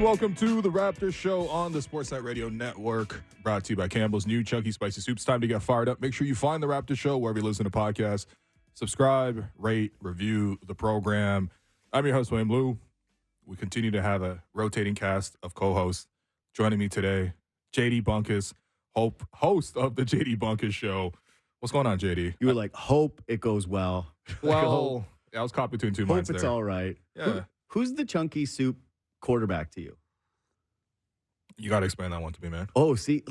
and welcome to the Raptors Show on the Sportsnet Radio Network, brought to you by Campbell's new Chunky Spicy Soups. Time to get fired up. Make sure you find the Raptors Show wherever you listen to podcasts. Subscribe, rate, review the program. I'm your host, Wayne Blue. We continue to have a rotating cast of co-hosts. Joining me today, JD Bunkis, host of the JD Bunkis Show. What's going on, JD? You were like, hope it goes well. Well, I was caught between two minds there. Hope it's all right. Yeah. Who's the Chunky Soup quarterback to you? You got to explain that one to me, man. Oh, see,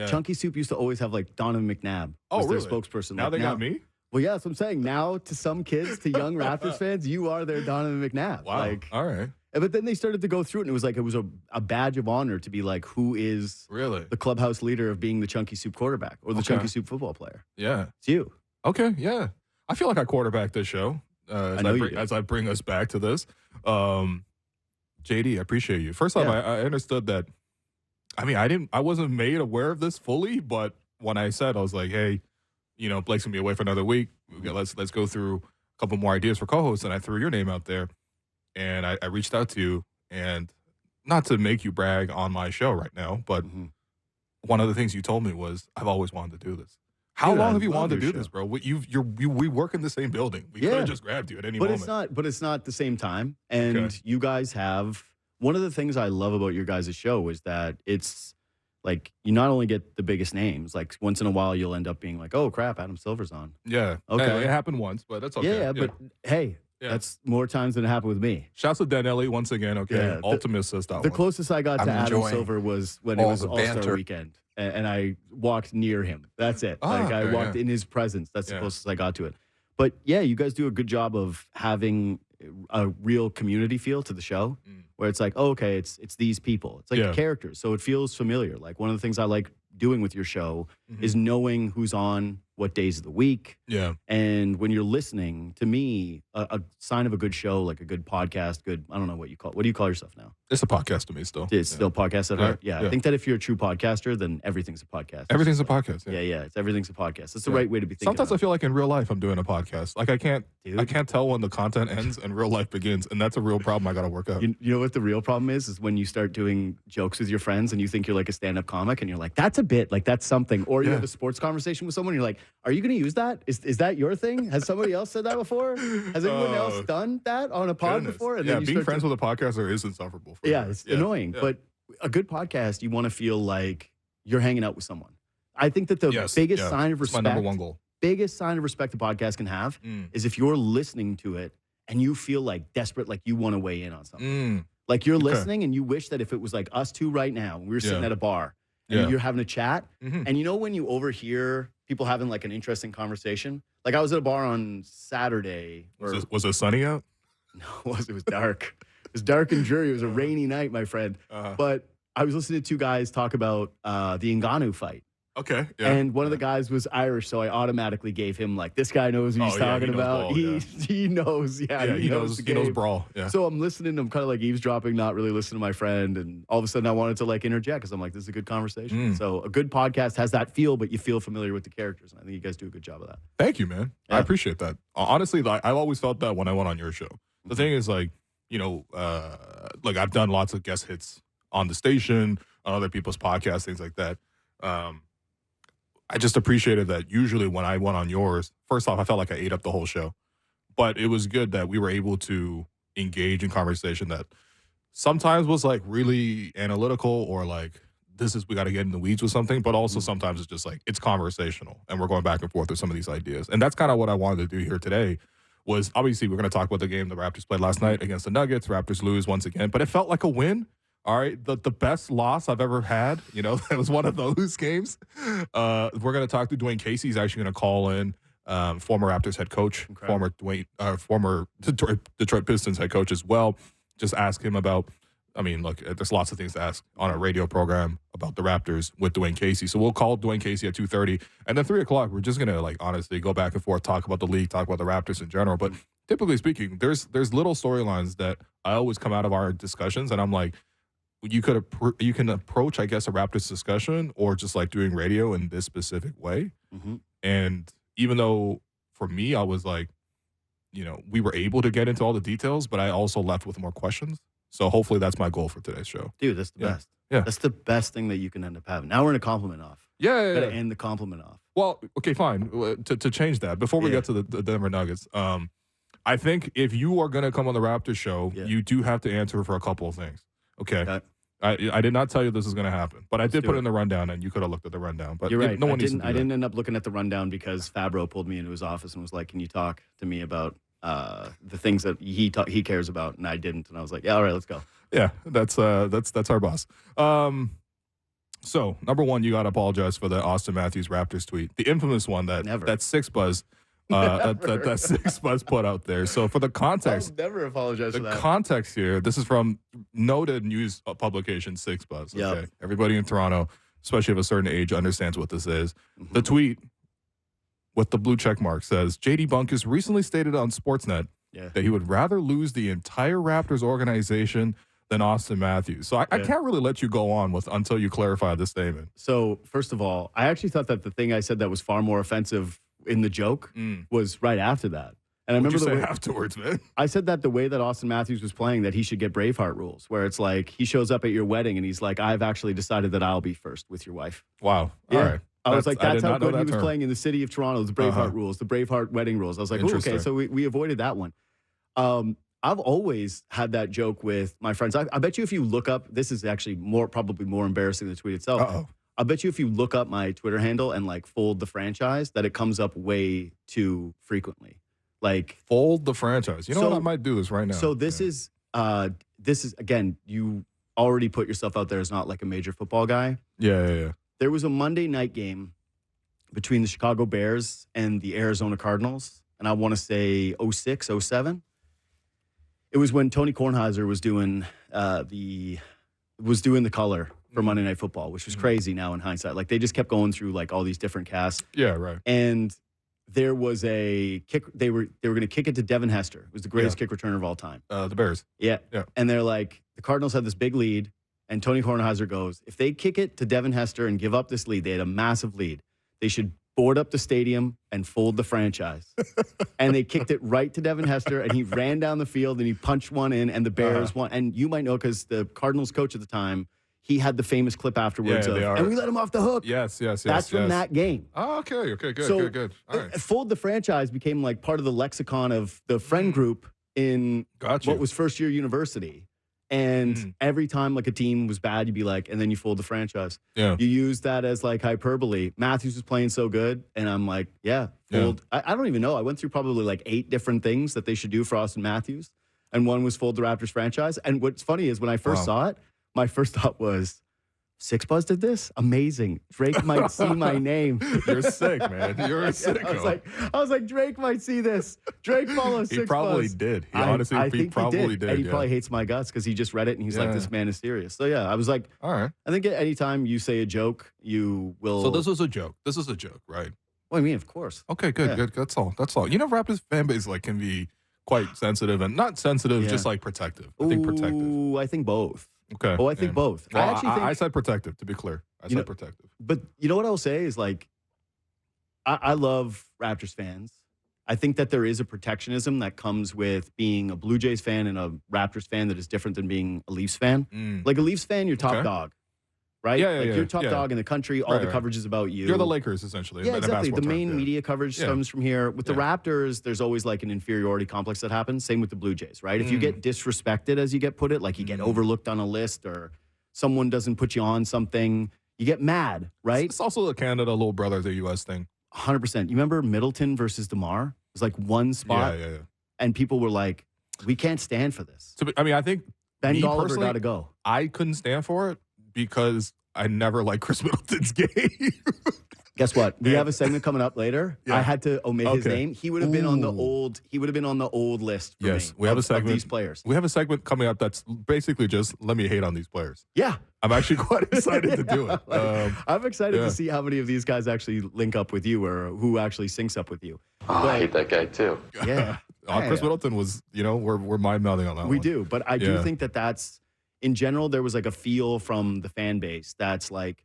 Chunky Soup used to always have, Donovan McNabb. Oh, really? Their spokesperson. Now they got me? Well, yeah, that's what I'm saying. Now, to some kids, to young Raptors fans, you are their Donovan McNabb. Wow. All right. But then they started to go through it, and it was a badge of honor to be like, who is really the clubhouse leader of being the Chunky Soup quarterback or the Chunky Soup football player? Yeah. It's you. Okay, yeah. I feel like I quarterback this show as I bring us back to this. JD, I appreciate you. First off, I understood that. I mean, I wasn't made aware of this fully, but when I said, I was like, hey, Blake's gonna be away for another week. Let's go through a couple more ideas for co-hosts, and I threw your name out there, and I reached out to you, and not to make you brag on my show right now, but one of the things you told me was, I've always wanted to do this. How long have you wanted to do this, bro? We work in the same building. We could have just grabbed you at any moment. But it's not the same time. And you guys have one of the things I love about your guys' show is that it's like you not only get the biggest names, like once in a while you'll end up being like, oh crap, Adam Silver's on. Yeah. Okay. Hey, it happened once, but that's okay. Yeah, but hey, that's more times than it happened with me. Shouts to Dan Ellie once again. Okay. Yeah, Ultimate assist. The closest I got to Adam Silver was when it was All-Star Weekend. And I walked near him. That's it. I walked in his presence. That's the closest I got to it. But yeah, you guys do a good job of having a real community feel to the show where it's like, oh, okay, it's these people. It's like the characters. So it feels familiar. Like one of the things I like doing with your show is knowing who's on what days of the week. Yeah. And when you're listening, to me, a sign of a good show, like a good podcast, I don't know what you call it. What do you call yourself now? It's a podcast to me still. It's still podcast at heart? Yeah. I think that if you're a true podcaster, then everything's a podcast. Everything's a podcast. Yeah. Everything's a podcast. That's the right way to be thinking. Sometimes I feel like in real life I'm doing a podcast. Like I can't tell when the content ends and real life begins. And that's a real problem I got to work out. You know what the real problem is when you start doing jokes with your friends and you think you're like a stand-up comic and you're like, that's a bit, like that's something. Or you have a sports conversation with someone and you're like, are you going to use that? Is that your thing? Has somebody else said that before? Has anyone else done that on a pod before? And then being friends with a podcaster is insufferable. It's annoying. Yeah. But a good podcast, you want to feel like you're hanging out with someone. I think that the biggest sign of respect, my number one goal. Biggest sign of respect a podcast can have is if you're listening to it and you feel like desperate, like you want to weigh in on something. Like you're listening and you wish that if it was like us two right now, we were sitting at a bar and you're having a chat. And you know when you overhear people having like an interesting conversation? Like I was at a bar on Saturday. Was it sunny out? No, it was dark. It was dark and dreary. It was a rainy night, my friend. But I was listening to two guys talk about the Ngannou fight. Okay. Yeah. And one of the guys was Irish, so I automatically gave him like, this guy knows what he's talking about. He knows. He knows brawl. Yeah. So I'm listening. I'm kind of like eavesdropping, not really listening to my friend. And all of a sudden I wanted to like interject because I'm like, this is a good conversation. So a good podcast has that feel, but you feel familiar with the characters. And I think you guys do a good job of that. Thank you, man. Yeah. I appreciate that. Honestly, like, I've always felt that when I went on your show. The thing is like, like I've done lots of guest hits on the station, on other people's podcasts, things like that. I just appreciated that usually when I went on yours, first off, I felt like I ate up the whole show. But it was good that we were able to engage in conversation that sometimes was like really analytical or like, we got to get in the weeds with something. But also sometimes it's just like, it's conversational and we're going back and forth with some of these ideas. And that's kind of what I wanted to do here today. Was obviously we're going to talk about the game the Raptors played last night against the Nuggets. Raptors lose once again, but it felt like a win. All right, the best loss I've ever had. It was one of those games. We're going to talk to Dwane Casey. He's actually going to call in former Raptors head coach, former Detroit Pistons head coach as well. Just ask him about. I mean, look, there's lots of things to ask on a radio program about the Raptors with Dwane Casey. So we'll call Dwane Casey at 2:30, and then 3 o'clock. We're just gonna like honestly go back and forth, talk about the league, talk about the Raptors in general. But typically speaking, there's little storylines that I always come out of our discussions, and I'm like, you can approach, I guess, a Raptors discussion or just like doing radio in this specific way. And even though for me, I was like, we were able to get into all the details, but I also left with more questions. So hopefully that's my goal for today's show. Dude, that's the best. Yeah. That's the best thing that you can end up having. Now we're in a compliment off. Yeah. Gotta end the compliment off. Well, okay, fine. To change that, before we get to the Denver Nuggets, I think if you are going to come on the Raptors show, you do have to answer for a couple of things. Okay. I did not tell you this is going to happen, but I did put it in the rundown, and you could have looked at the rundown. But you're right. No one I didn't end up looking at the rundown because Fabro pulled me into his office and was like, "Can you talk to me about the things that he cares about?" And I didn't, and I was like, "Yeah, all right, let's go." Yeah, that's our boss. So number one, you got to apologize for the Austin Matthews Raptors tweet, the infamous one that Six Buzz. that Six Buzz put out there. So for the context, I'll never apologize for that. The context here, this is from noted news publication Six Buzz. Okay, Yep. Everybody in Toronto, especially of a certain age, understands what this is. Mm-hmm. The tweet with the blue check mark says, JD Bunkis recently stated on Sportsnet that he would rather lose the entire Raptors organization than Austin Matthews. So I can't really let you go on until you clarify this statement. So first of all, I actually thought that the thing I said that was far more offensive in the joke was right after that. And I remember the way afterwards, man. I said that the way that Austin Matthews was playing, that he should get Braveheart rules, where it's like he shows up at your wedding and he's like, "I've actually decided that I'll be first with your wife." Wow. Yeah. All right. I was like, that's how good he was playing in the city of Toronto, the Braveheart rules, the Braveheart wedding rules. I was like, okay, so we avoided that one. I've always had that joke with my friends. I bet you if you look up, this is actually probably more embarrassing than the tweet itself. Uh-oh. I bet you if you look up my Twitter handle and like fold the franchise, that it comes up way too frequently. Like fold the franchise. You know what? I might do this right now. So this is again, you already put yourself out there as not like a major football guy. Yeah. There was a Monday night game between the Chicago Bears and the Arizona Cardinals, and I want to say 06, 07. It was when Tony Kornheiser was doing the color for Monday Night Football, which was crazy now in hindsight. Like they just kept going through like all these different casts. Yeah, right. And there was a kick. They were going to kick it to Devin Hester. It was the greatest kick returner of all time. The Bears. Yeah. And they're like, the Cardinals had this big lead, and Tony Kornheiser goes, if they kick it to Devin Hester and give up this lead, they had a massive lead. They should board up the stadium and fold the franchise. And they kicked it right to Devin Hester, and he ran down the field and he punched one in, and the Bears won. And you might know because the Cardinals coach at the time, he had the famous clip afterwards and we let him off the hook. Yes. That's from that game. Oh, okay, good. All right. Fold the franchise became like part of the lexicon of the friend group in what was first year university. And every time like a team was bad, you'd be like, and then you fold the franchise. Yeah. You use that as like hyperbole. Matthews was playing so good. And I'm like, fold. Yeah. I don't even know. I went through probably like 8 different things that they should do for Austin Matthews. And one was fold the Raptors franchise. And what's funny is when I first saw it, my first thought was, Six Buzz did this? Amazing. Drake might see my name. You're sick, man. You're a sicko. I was like, Drake might see this. Drake follows Six Buzz. He probably did. He honestly probably did. And he probably hates my guts because he just read it and he's like, this man is serious. So yeah, I was like, all right. I think anytime you say a joke, you will. So this was a joke. This is a joke, right? Well, I mean, of course. Okay, good. That's all. You know, Raptors fan base like can be quite sensitive and not sensitive, just like protective. I think protective. Ooh, I think both. Okay. Oh, I think both. Well, I said protective, to be clear. I said protective. But you know what I'll say is like, I love Raptors fans. I think that there is a protectionism that comes with being a Blue Jays fan and a Raptors fan that is different than being a Leafs fan. Like a Leafs fan, you're top dog. Right? You're top dog in the country. All the coverage is about you. You're the Lakers, essentially. Yeah, exactly. The main media coverage comes from here. With the Raptors, there's always like an inferiority complex that happens. Same with the Blue Jays, right? If you get disrespected, as you get put it, like you get overlooked on a list or someone doesn't put you on something, you get mad, right? It's also a Canada little brother, the U.S. thing. 100%. You remember Middleton versus DeMar? It was like one spot. Yeah. And people were like, we can't stand for this. So, I mean, I think Ben Golliver got to go. I couldn't stand for it because I never liked Chris Middleton's game. Guess what? We have a segment coming up later. I had to omit his name. He would have been on the old. He would have been on the old list. For me we have a segment. Of these players. We have a segment coming up that's basically just let me hate on these players. Yeah, I'm actually quite excited to do it. I'm excited to see how many of these guys actually link up with you or who actually syncs up with you. I hate that guy too. Yeah, Chris Middleton was. we're mind melding on that. We do, but I do think that's in general. There was like a feel from the fan base that's like.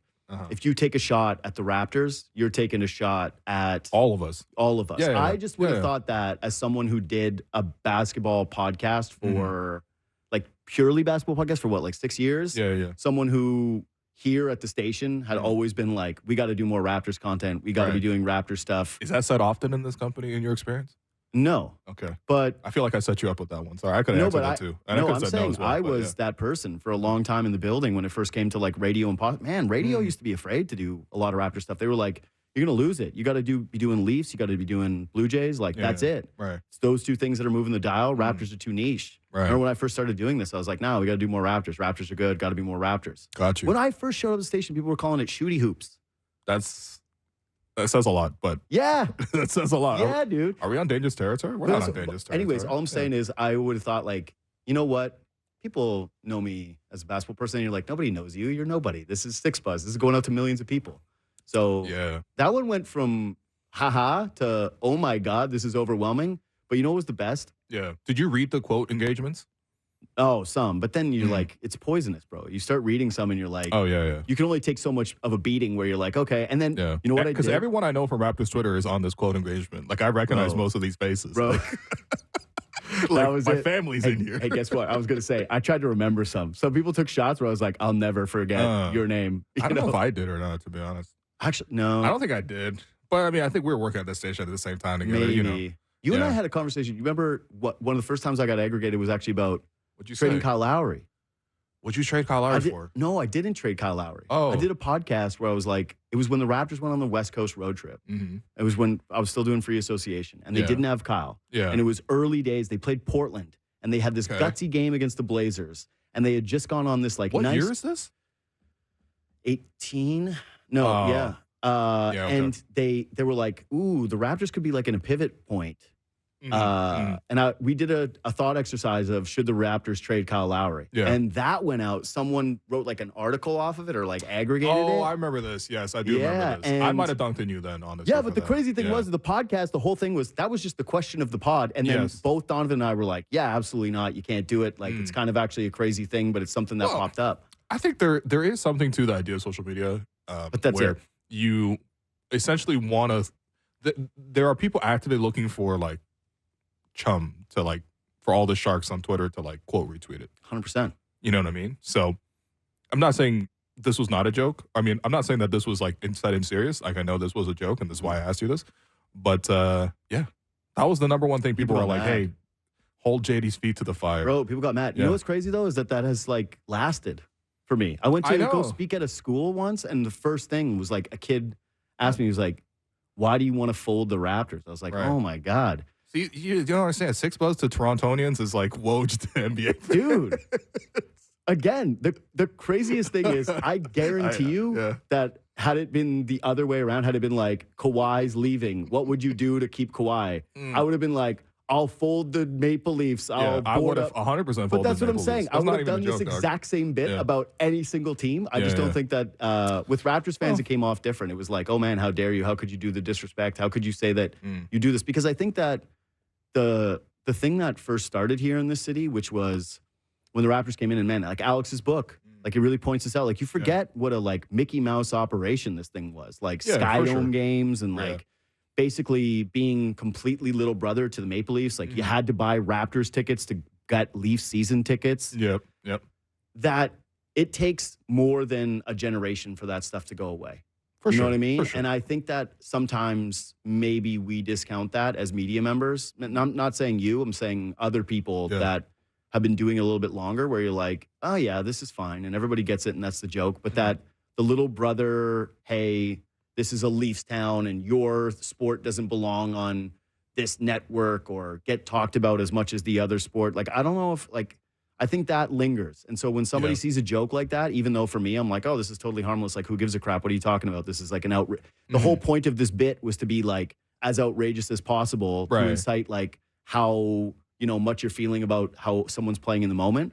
If you take a shot at the Raptors, you're taking a shot at all of us. Yeah. I just would have thought that as someone who did a basketball podcast for like purely basketball podcast for what, like 6 years? Yeah. Someone who here at the station had always been like, we got to do more Raptors content. We got to be doing Raptors stuff. Is that said often in this company in your experience? No. Okay. But I feel like I set you up with that one. Sorry, I could have answered that too. And I'm saying I was that person for a long time in the building when it first came to like radio and podcast. Man, radio used to be afraid to do a lot of Raptor stuff. They were like, you're going to lose it. You got to be doing Leafs. You got to be doing Blue Jays. Like, that's it. Right. It's those two things that are moving the dial. Raptors are too niche. Right. Remember when I first started doing this, I was like, no, we got to do more Raptors. Raptors are good. Got to be more Raptors. Got you. When I first showed up at the station, people were calling it shooty hoops. That says a lot, but yeah, that says a lot. Yeah, dude. Are we on dangerous territory? We're not on dangerous territory. Anyways, all I'm saying is I would have thought like, you know what? People know me as a basketball person. And you're like, nobody knows you. You're nobody. This is Six Buzz. This is going out to millions of people. So that one went from haha to, oh my God, this is overwhelming. But you know what was the best? Yeah. Did you read the quote engagements? Oh, some. But then you're like, it's poisonous, bro. You start reading some and you're like, oh, yeah. You can only take so much of a beating where you're like, okay. And then, you know what I did? Because everyone I know from Raptors Twitter is on this quote engagement. Like, I recognize most of these faces. Bro. Like, that was my family's in here. Hey, guess what? I was going to say, I tried to remember some. Some people took shots where I was like, I'll never forget your name. I don't know if I did or not, to be honest. Actually, no. I don't think I did. But, I mean, I think we were working at this station at the same time together. Maybe. You and I had a conversation. You remember one of the first times I got aggregated was actually about trading Kyle Lowry. What'd you trade Kyle Lowry for? No, I didn't trade Kyle Lowry. Oh. I did a podcast where I was like, it was when the Raptors went on the West Coast road trip. Mm-hmm. It was when I was still doing free association, and they didn't have Kyle. Yeah. And it was early days. They played Portland, and they had this gutsy game against the Blazers, and they had just gone on this like What year is this? 18? No, yeah. And they were like, ooh, the Raptors could be like in a pivot point. And we did a thought exercise of should the Raptors trade Kyle Lowry? Yeah. And that went out. Someone wrote like an article off of it or like aggregated it. Oh, I remember this. Yes, I do remember this. I might have dunked in you then, honestly. Yeah, but the crazy thing was the podcast, the whole thing was, that was just the question of the pod. And then both Donovan and I were like, yeah, absolutely not. You can't do it. Like, it's kind of actually a crazy thing, but it's something that popped up. I think there is something to the idea of social media. But that's where you essentially want to, there are people actively looking for like chum to like, for all the sharks on Twitter to like quote retweet it. 100%. You know what I mean? So I'm not saying this was not a joke. I mean, I'm not saying that this was like inside and serious. Like, I know this was a joke and this is why I asked you this. But yeah, that was the number one thing people were like, hey, hold JD's feet to the fire. Bro, people got mad. You know what's crazy though is that has like lasted for me. I went to go speak at a school once, and the first thing was like a kid asked me, he was like, why do you want to fold the Raptors? I was like, oh my God. See, you don't understand. Six Buzz to Torontonians is like Woj to NBA. Dude. Again, the craziest thing is I guarantee you that had it been the other way around, had it been like Kawhi's leaving, what would you do to keep Kawhi? I would have been like, I'll fold the Maple Leafs. I would have 100% folded the Maple Leafs. But that's what I'm saying. I would have done this exact same bit about any single team. I just don't think that with Raptors fans, it came off different. It was like, oh man, how dare you? How could you do the disrespect? How could you say that you do this? Because I think that the thing that first started here in this city, which was when the Raptors came in, and man, like Alex's book, like it really points this out. Like you forget what a like Mickey Mouse operation this thing was. Like Sky Dome games and like basically being completely little brother to the Maple Leafs. Like you had to buy Raptors tickets to get Leafs season tickets. Yep. That it takes more than a generation for that stuff to go away. You know what I mean? And I think that sometimes maybe we discount that as media members. I'm not saying you, I'm saying other people that have been doing it a little bit longer, where you're like, oh yeah, this is fine. And everybody gets it and that's the joke. But that the little brother, hey, this is a Leafs town and your sport doesn't belong on this network or get talked about as much as the other sport. Like, I don't know if I think that lingers. And so when somebody sees a joke like that, even though for me, I'm like, oh, this is totally harmless. Like, who gives a crap? What are you talking about? This is like an outrage. The whole point of this bit was to be like as outrageous as possible to incite like how, much you're feeling about how someone's playing in the moment.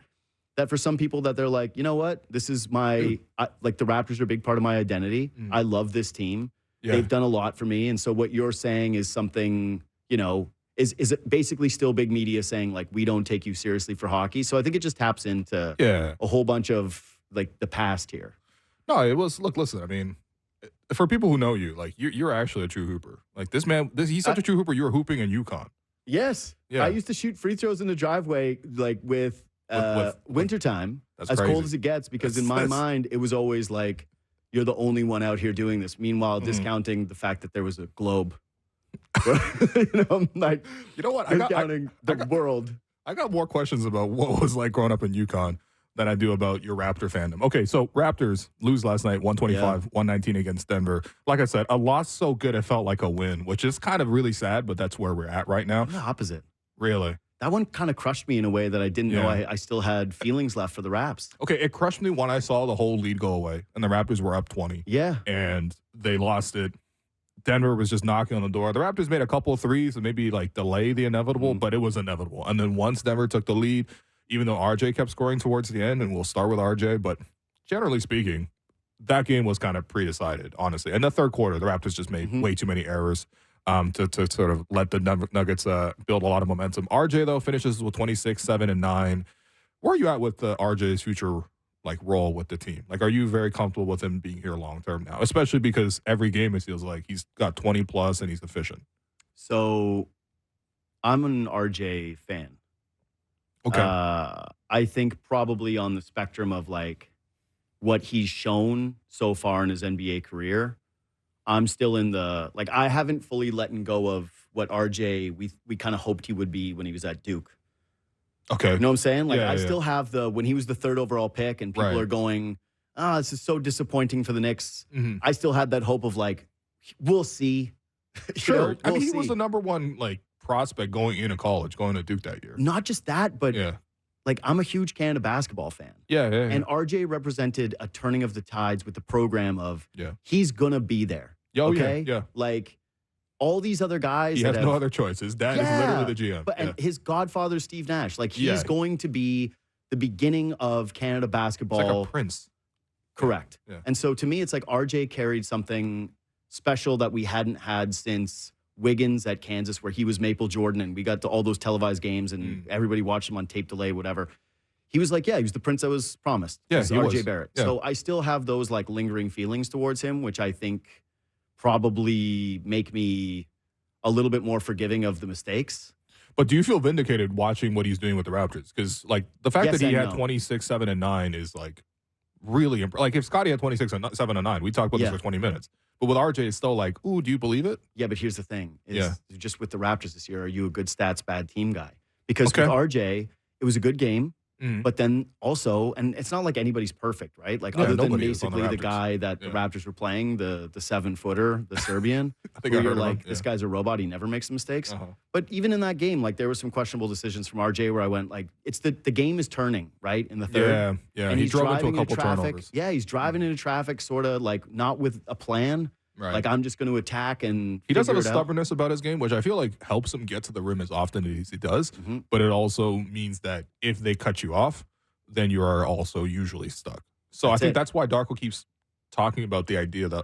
That for some people that they're like, you know what? This is my, like the Raptors are a big part of my identity. I love this team. They've done a lot for me. And so what you're saying is something, is it basically still big media saying like, we don't take you seriously for hockey. So I think it just taps into a whole bunch of like the past here. No, it was, look, listen, I mean, for people who know you, like you're actually a true hooper. Like this man, he's such a true hooper. You were hooping in UConn. Yes. I used to shoot free throws in the driveway, like with Wintertime, that's as crazy. cold as it gets, because in my mind, it was always like, you're the only one out here doing this. Meanwhile, discounting the fact that there was a globe. I'm like, you know what? Discounting the world. I got more questions about what it was like growing up in UConn than I do about your Raptor fandom. Okay, so Raptors lose last night, 125-119 against Denver. Like I said, a loss so good it felt like a win, which is kind of really sad, but that's where we're at right now. I'm the opposite. Really? That one kind of crushed me in a way that I didn't know I still had feelings left for the Raps. Okay, it crushed me when I saw the whole lead go away, and the Raptors were up 20. Yeah. And they lost it. Denver was just knocking on the door. The Raptors made a couple of threes and maybe like delay the inevitable, but it was inevitable. And then once Denver took the lead, even though RJ kept scoring towards the end, and we'll start with RJ, but generally speaking, that game was kind of pre-decided, honestly. In the third quarter, the Raptors just made way too many errors to sort of let the Nuggets build a lot of momentum. RJ, though, finishes with 26, 7, and 9. Where are you at with RJ's future role with the team? Like, are you very comfortable with him being here long term now? Especially because every game it feels like he's got 20 plus and he's efficient. So, I'm an RJ fan. Okay. I think probably on the spectrum of like what he's shown so far in his NBA career, I'm still in the I haven't fully let go of what RJ we kind of hoped he would be when he was at Duke. Okay. You know what I'm saying? I still have when he was the third overall pick and people are going, this is so disappointing for the Knicks. I still had that hope of we'll see. Sure. I mean, he was the number one prospect going into college, going to Duke that year. Not just that, but I'm a huge Canada basketball fan. Yeah. And RJ represented a turning of the tides with the program of he's going to be there. Okay? Yeah. All these other guys. He has no other choice. His dad is literally the GM. And his godfather, Steve Nash. He's going to be the beginning of Canada basketball. It's like a prince. Correct. Yeah. And so to me, it's like RJ carried something special that we hadn't had since Wiggins at Kansas, where he was Maple Jordan, and we got to all those televised games, and everybody watched him on tape delay, whatever. He was he was the prince that was promised. Yeah, he was. RJ Barrett. Yeah. So I still have those lingering feelings towards him, which I think probably make me a little bit more forgiving of the mistakes. But do you feel vindicated watching what he's doing with the Raptors? Because the fact that he had 26, 7, and 9 is really impressive. If Scotty had 26, 7, and 9, we talked about this for 20 minutes. But with RJ, it's still ooh, do you believe it? Yeah, but here's the thing. Just with the Raptors this year, are you a good stats, bad team guy? Because with RJ, it was a good game. But then also, and it's not like anybody's perfect, right? Other than basically the guy that the Raptors were playing, the 7-footer, the Serbian, I think I heard you're him. this guy's a robot. He never makes mistakes. But even in that game, there were some questionable decisions from RJ where I went, it's the game is turning, right? In the third. Yeah. And he drove into a couple traffic. turnovers. Yeah, he's driving into traffic, sort of not with a plan. Right. I'm just going to attack and he does have a stubbornness about his game, which I feel helps him get to the rim as often as he does. But it also means that if they cut you off, then you are also usually stuck. So I think that's why Darko keeps talking about the idea that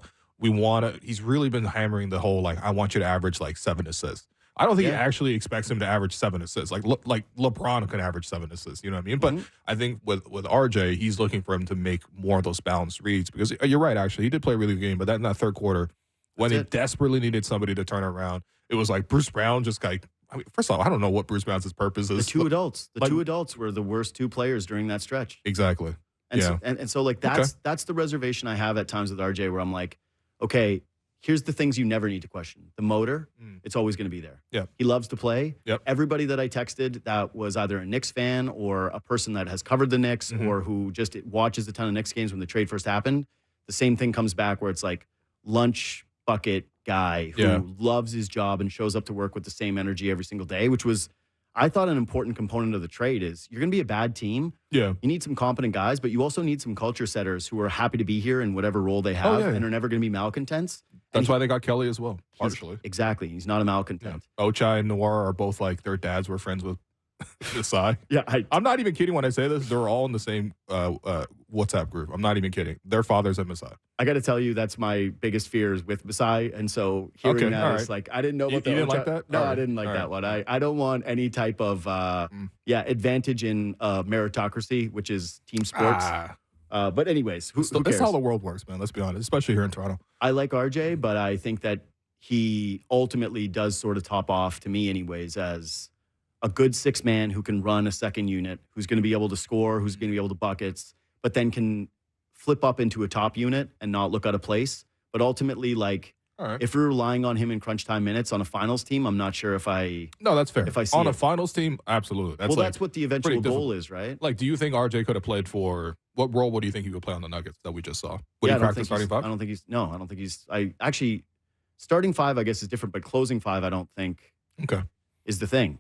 he's really been hammering the whole, I want you to average 7 assists. I don't think he actually expects him to average 7 assists. Like LeBron can average 7 assists, you know what I mean? But I think with RJ, he's looking for him to make more of those balanced reads, because you're right, actually. He did play a really good game, but in that third quarter, when they desperately needed somebody to turn around, it was Bruce Brown just first of all, I don't know what Bruce Brown's purpose is. The two adults were the worst two players during that stretch. Exactly. And so that's the reservation I have at times with RJ, where I'm okay, here's the things you never need to question. The motor, it's always going to be there. Yeah. He loves to play. Yep. Everybody that I texted that was either a Knicks fan or a person that has covered the Knicks or who just watches a ton of Knicks games when the trade first happened, the same thing comes back where it's lunch bucket guy who loves his job and shows up to work with the same energy every single day, which was, I thought, an important component of the trade. Is you're going to be a bad team. Yeah. You need some competent guys, but you also need some culture setters who are happy to be here in whatever role they have and are never going to be malcontents. That's why they got Kelly as well, partially. Exactly. He's not a malcontent. Yeah. Ochai and Noir are both their dads were friends with Masai. Yeah. I'm not even kidding when I say this. They're all in the same WhatsApp group. I'm not even kidding. Their father's at Masai. I got to tell you, that's my biggest fears with Masai. And so hearing that is I didn't know about you didn't like that? No, I didn't like that one. I don't want any type of advantage in meritocracy, which is team sports. But anyways, who cares? That's how the world works, man. Let's be honest, especially here in Toronto. I like RJ, but I think that he ultimately does sort of top off, to me anyways, as a good 6-man who can run a second unit, who's going to be able to score, who's going to be able to buckets, but then can flip up into a top unit and not look out of place. But ultimately, like, if you're relying on him in crunch time minutes on a finals team, I'm not sure if I. No, that's fair. If I see on a finals team, absolutely. That's what the eventual goal is, right? Like, do you think RJ could have played for what role? What do you think he would play on the Nuggets that we just saw? Would he practice starting five? I don't think he's. No, I don't think he's. I actually starting five, I guess, is different, but closing five, I don't think. Okay. Is the thing.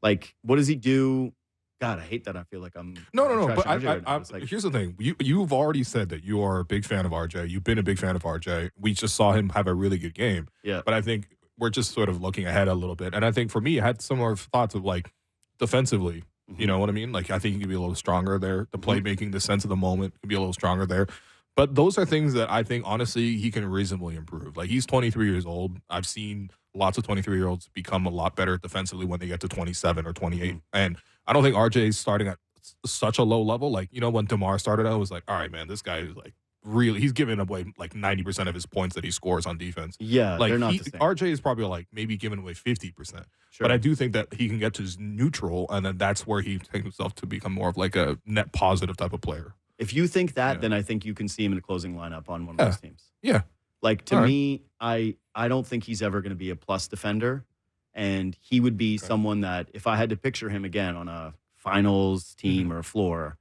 Like, what does he do? God, I hate that. I feel like I'm no. But here's the thing: you've already said that you are a big fan of RJ. You've been a big fan of RJ. We just saw him have a really good game. Yeah. But I think we're just sort of looking ahead a little bit. And I think for me, I had similar thoughts of like defensively. You know what I mean? Like I think he could be a little stronger there. The playmaking, the sense of the moment could be a little stronger there. But those are things that I think honestly he can reasonably improve. Like he's 23 years old. I've seen lots of 23-year-olds become a lot better defensively when they get to 27 or 28. And I don't think RJ is starting at such a low level. Like, you know, when DeMar started, I was like, all right, man, this guy is like really, he's giving away like 90% of his points that he scores on defense. Yeah, like they're not the same. RJ is probably like maybe giving away 50%. Sure. But I do think that he can get to his neutral, and then that's where he takes himself to become more of like a net positive type of player. If you think that, then I think you can see him in a closing lineup on one of those teams. Yeah. Like, to me, I don't think he's ever going to be a plus defender. And he would be someone that, if I had to picture him again on a finals team or a floor,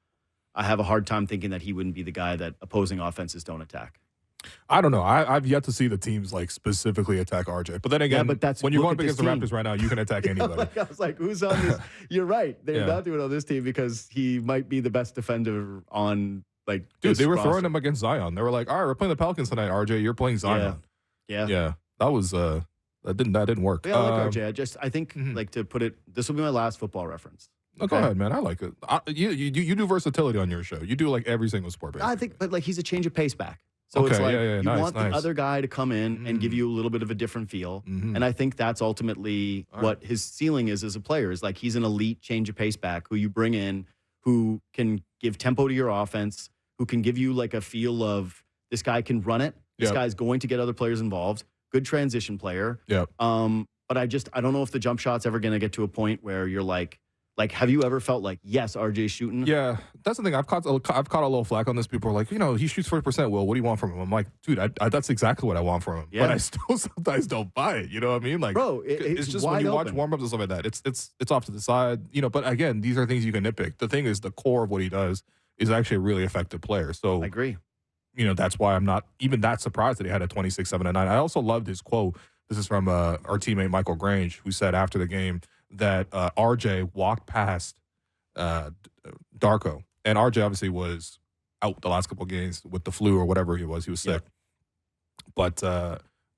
I have a hard time thinking that he wouldn't be the guy that opposing offenses don't attack. I don't know. I've yet to see the teams like specifically attack RJ. But then again, but that's, when you're going up against the Raptors right now, you can attack anybody. I was like, who's on this? You're right. They're not doing it on this team because he might be the best defender on, like, dude, they were throwing him against Zion. They were like, all right, we're playing the Pelicans tonight, RJ. You're playing Zion. Yeah. That was that didn't work. Yeah, I like RJ. I think like to put it, this will be my last football reference. Okay. Go ahead, man. I like it. You do versatility on your show. You do like every single sport. Basically. I think, but like he's a change of pace back. So it's like you want the other guy to come in and give you a little bit of a different feel. And I think that's ultimately what his ceiling is as a player. Is like he's an elite change of pace back who you bring in, who can give tempo to your offense, who can give you like a feel of this guy can run it. This guy's going to get other players involved. Good transition player. Yeah. But I don't know if the jump shot's ever going to get to a point where you're like, have you ever felt like, yes, RJ's shooting? Yeah, that's the thing. I've caught a little flack on this. People are like, you know, he shoots 40%. Well, what do you want from him? I'm like, dude, that's exactly what I want from him. Yeah. But I still sometimes don't buy it. You know what I mean? Like, bro, it's just when you watch warm-ups and stuff like that, it's off to the side. You know, but again, these are things you can nitpick. The thing is, the core of what he does is actually a really effective player. So I agree. You know, that's why I'm not even that surprised that he had a 26, 7, and 9. I also loved his quote. This is from our teammate Michael Grange, who said after the game that RJ walked past Darko, and RJ obviously was out the last couple of games with the flu or whatever he was sick. But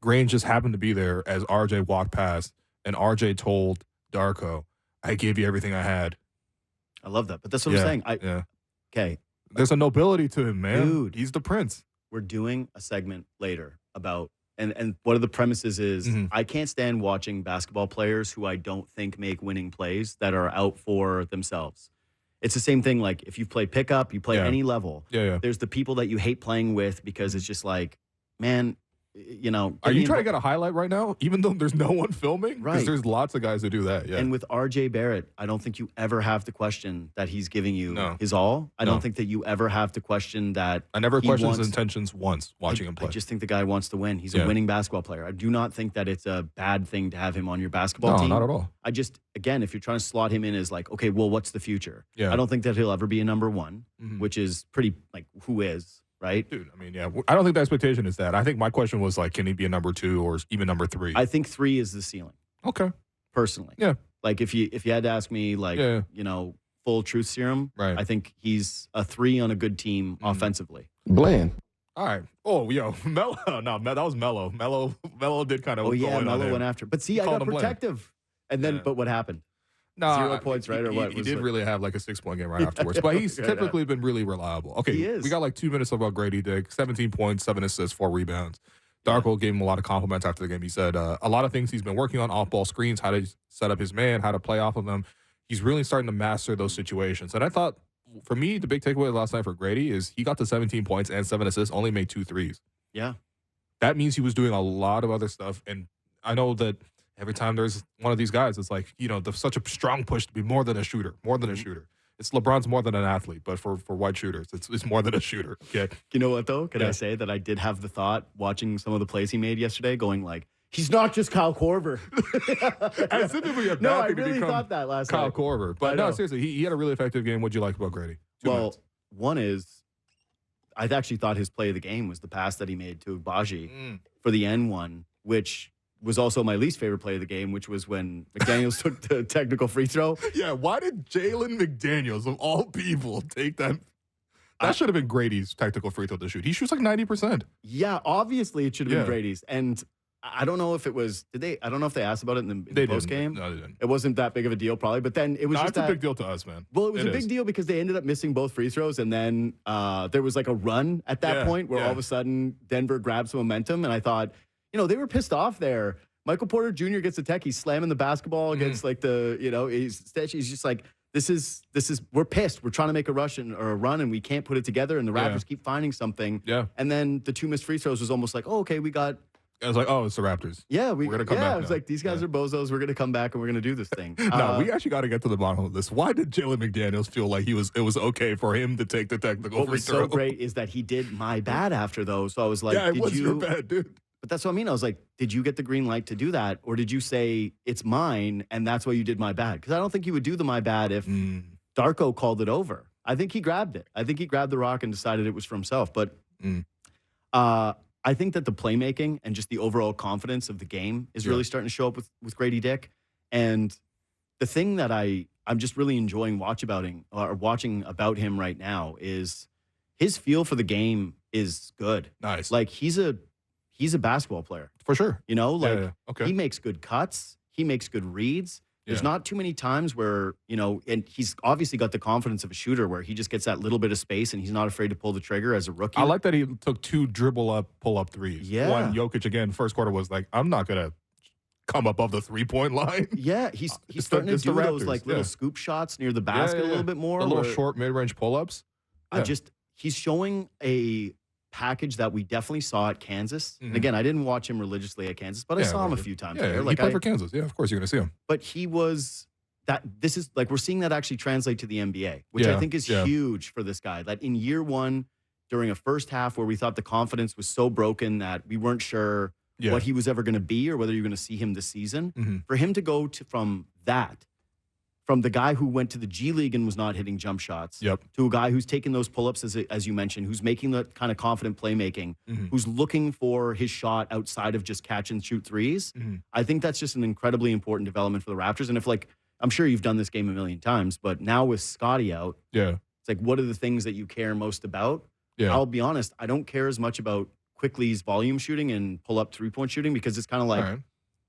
Grange just happened to be there as RJ walked past, and RJ told Darko, I gave you everything I had. I love that, but that's what I'm saying. Okay, there's a nobility to him, man. Dude, he's the prince. We're doing a segment later about and one of the premises is I can't stand watching basketball players who I don't think make winning plays that are out for themselves. It's the same thing. Like if you play pickup, you play any level. There's the people that you hate playing with because it's just like, man, you know. Are you trying to get a highlight right now, even though there's no one filming? Right. Because there's lots of guys who do that. Yeah. And with RJ Barrett, I don't think you ever have to question that he's giving you his all. I don't think that you ever have to question that. I never questioned his intentions once watching him play. I just think the guy wants to win. He's a winning basketball player. I do not think that it's a bad thing to have him on your basketball team. No, not at all. I just, again, if you're trying to slot him in as like, okay, well, what's the future? Yeah. I don't think that he'll ever be a number one, which is pretty, like, who is? Right? Dude, I mean, I don't think the expectation is that. I think my question was like, can he be a number 2 or even number 3? I think 3 is the ceiling. Okay. Personally. Yeah. Like if you had to ask me, like, you know, full truth serum, right. I think he's a 3 on a good team offensively. Bland. All right. Oh, yo, Melo. No, that was Melo. Melo did kind of. Oh yeah, Melo went after. But see, I got protective. And then, but what happened? No, 0 points, right? Or what? He did really have like a 6-point game right afterwards. But he's typically been really reliable. Okay, he is. We got like 2 minutes about Grady Dick. 17 points, 7 assists, 4 rebounds. Darko gave him a lot of compliments after the game. He said a lot of things he's been working on, off-ball screens, how to set up his man, how to play off of them. He's really starting to master those situations. And I thought, for me, the big takeaway last night for Grady is he got to 17 points and 7 assists, only made 2 threes. Yeah. That means he was doing a lot of other stuff. And I know that every time there's one of these guys, it's like, there's such a strong push to be more than a shooter, It's LeBron's more than an athlete, but for white shooters, it's more than a shooter. Okay. You know what, though? Can I say that I did have the thought watching some of the plays he made yesterday going like, he's not just Kyle Korver. I really thought that last Kyle night. Korver. But no, seriously, he had a really effective game. What'd you like about Grady? 2 minutes. One is, I actually thought his play of the game was the pass that he made to Agbaji for the N1, which was also my least favorite play of the game, which was when McDaniels took the technical free throw. Yeah, why did Jalen McDaniels, of all people, take that? That should have been Grady's technical free throw to shoot. He shoots like 90%. Yeah, obviously it should have been Grady's. And I don't know if it was, I don't know if they asked about it in the post game. No, they didn't. It wasn't that big of a deal probably, but then it was just it's a big deal to us, man. Well, it was a big deal because they ended up missing both free throws, and then there was like a run at that point where all of a sudden Denver grabbed some momentum, and I thought, they were pissed off there. Michael Porter Jr. gets a tech. He's slamming the basketball against like he's just like, this is we're pissed. We're trying to make a run and we can't put it together, and the Raptors keep finding something. Yeah. And then the 2 missed free throws was almost like, oh, okay, we got. I was like, oh, it's the Raptors. Yeah, we're going to come back. I was like, these guys are bozos. We're going to come back and we're going to do this thing. No, we actually got to get to the bottom of this. Why did Jalen McDaniels feel like it was okay for him to take the technical free throw? What was so great is that he did my bad after, though. So I was like, it was your bad, dude. But that's what I mean. I was like, did you get the green light to do that? Or did you say, it's mine, and that's why you did my bad? Because I don't think you would do the my bad if Darko called it over. I think he grabbed it. I think he grabbed the rock and decided it was for himself. But I think that the playmaking and just the overall confidence of the game is really starting to show up with Grady Dick. And the thing that I'm just really enjoying watching about him right now is his feel for the game is good. Nice. Like he's a basketball player. For sure. He makes good cuts. He makes good reads. There's not too many times where, and he's obviously got the confidence of a shooter where he just gets that little bit of space and he's not afraid to pull the trigger as a rookie. I like that he took 2 pull-up threes. Yeah. One, Jokic, again, first quarter was like, I'm not going to come above the 3-point line. Yeah, he's starting to do those like little scoop shots near the basket a little bit more. The little short mid-range pull-ups. He's showing a package that we definitely saw at Kansas. And again, I didn't watch him religiously at Kansas, but I saw him a few times there. He played for Kansas. Yeah, of course you're going to see him. But this is like, we're seeing that actually translate to the NBA, which I think is huge for this guy. That in year one, during a first half where we thought the confidence was so broken that we weren't sure what he was ever going to be or whether you're going to see him this season, for him to go from the guy who went to the G League and was not hitting jump shots to a guy who's taking those pull-ups, as you mentioned, who's making that kind of confident playmaking, who's looking for his shot outside of just catch and shoot threes. I think that's just an incredibly important development for the Raptors. And if I'm sure you've done this game a million times, but now with Scotty out, it's like, what are the things that you care most about? I'll be honest, I don't care as much about Quickly's volume shooting and pull-up three-point shooting because it's kind of like,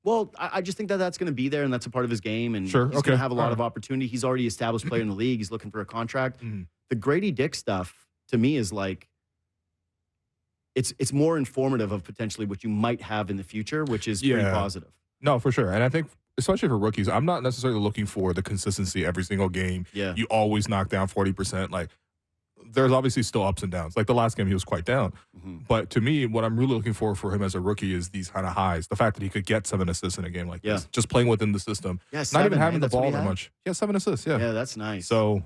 well, I just think that that's going to be there, and that's a part of his game, and he's going to have a lot of opportunity. He's already established player in the league. He's looking for a contract. The Grady Dick stuff, to me, is like, it's more informative of potentially what you might have in the future, which is pretty positive. No, for sure. And I think, especially for rookies, I'm not necessarily looking for the consistency every single game. You always knock down 40%. Like, there's obviously still ups and downs. Like the last game, he was quite down. But to me, what I'm really looking for him as a rookie is these kind of highs. The fact that he could get 7 assists in a game like this, just playing within the system. Not even having the ball that much. 7 assists, Yeah, that's nice. So,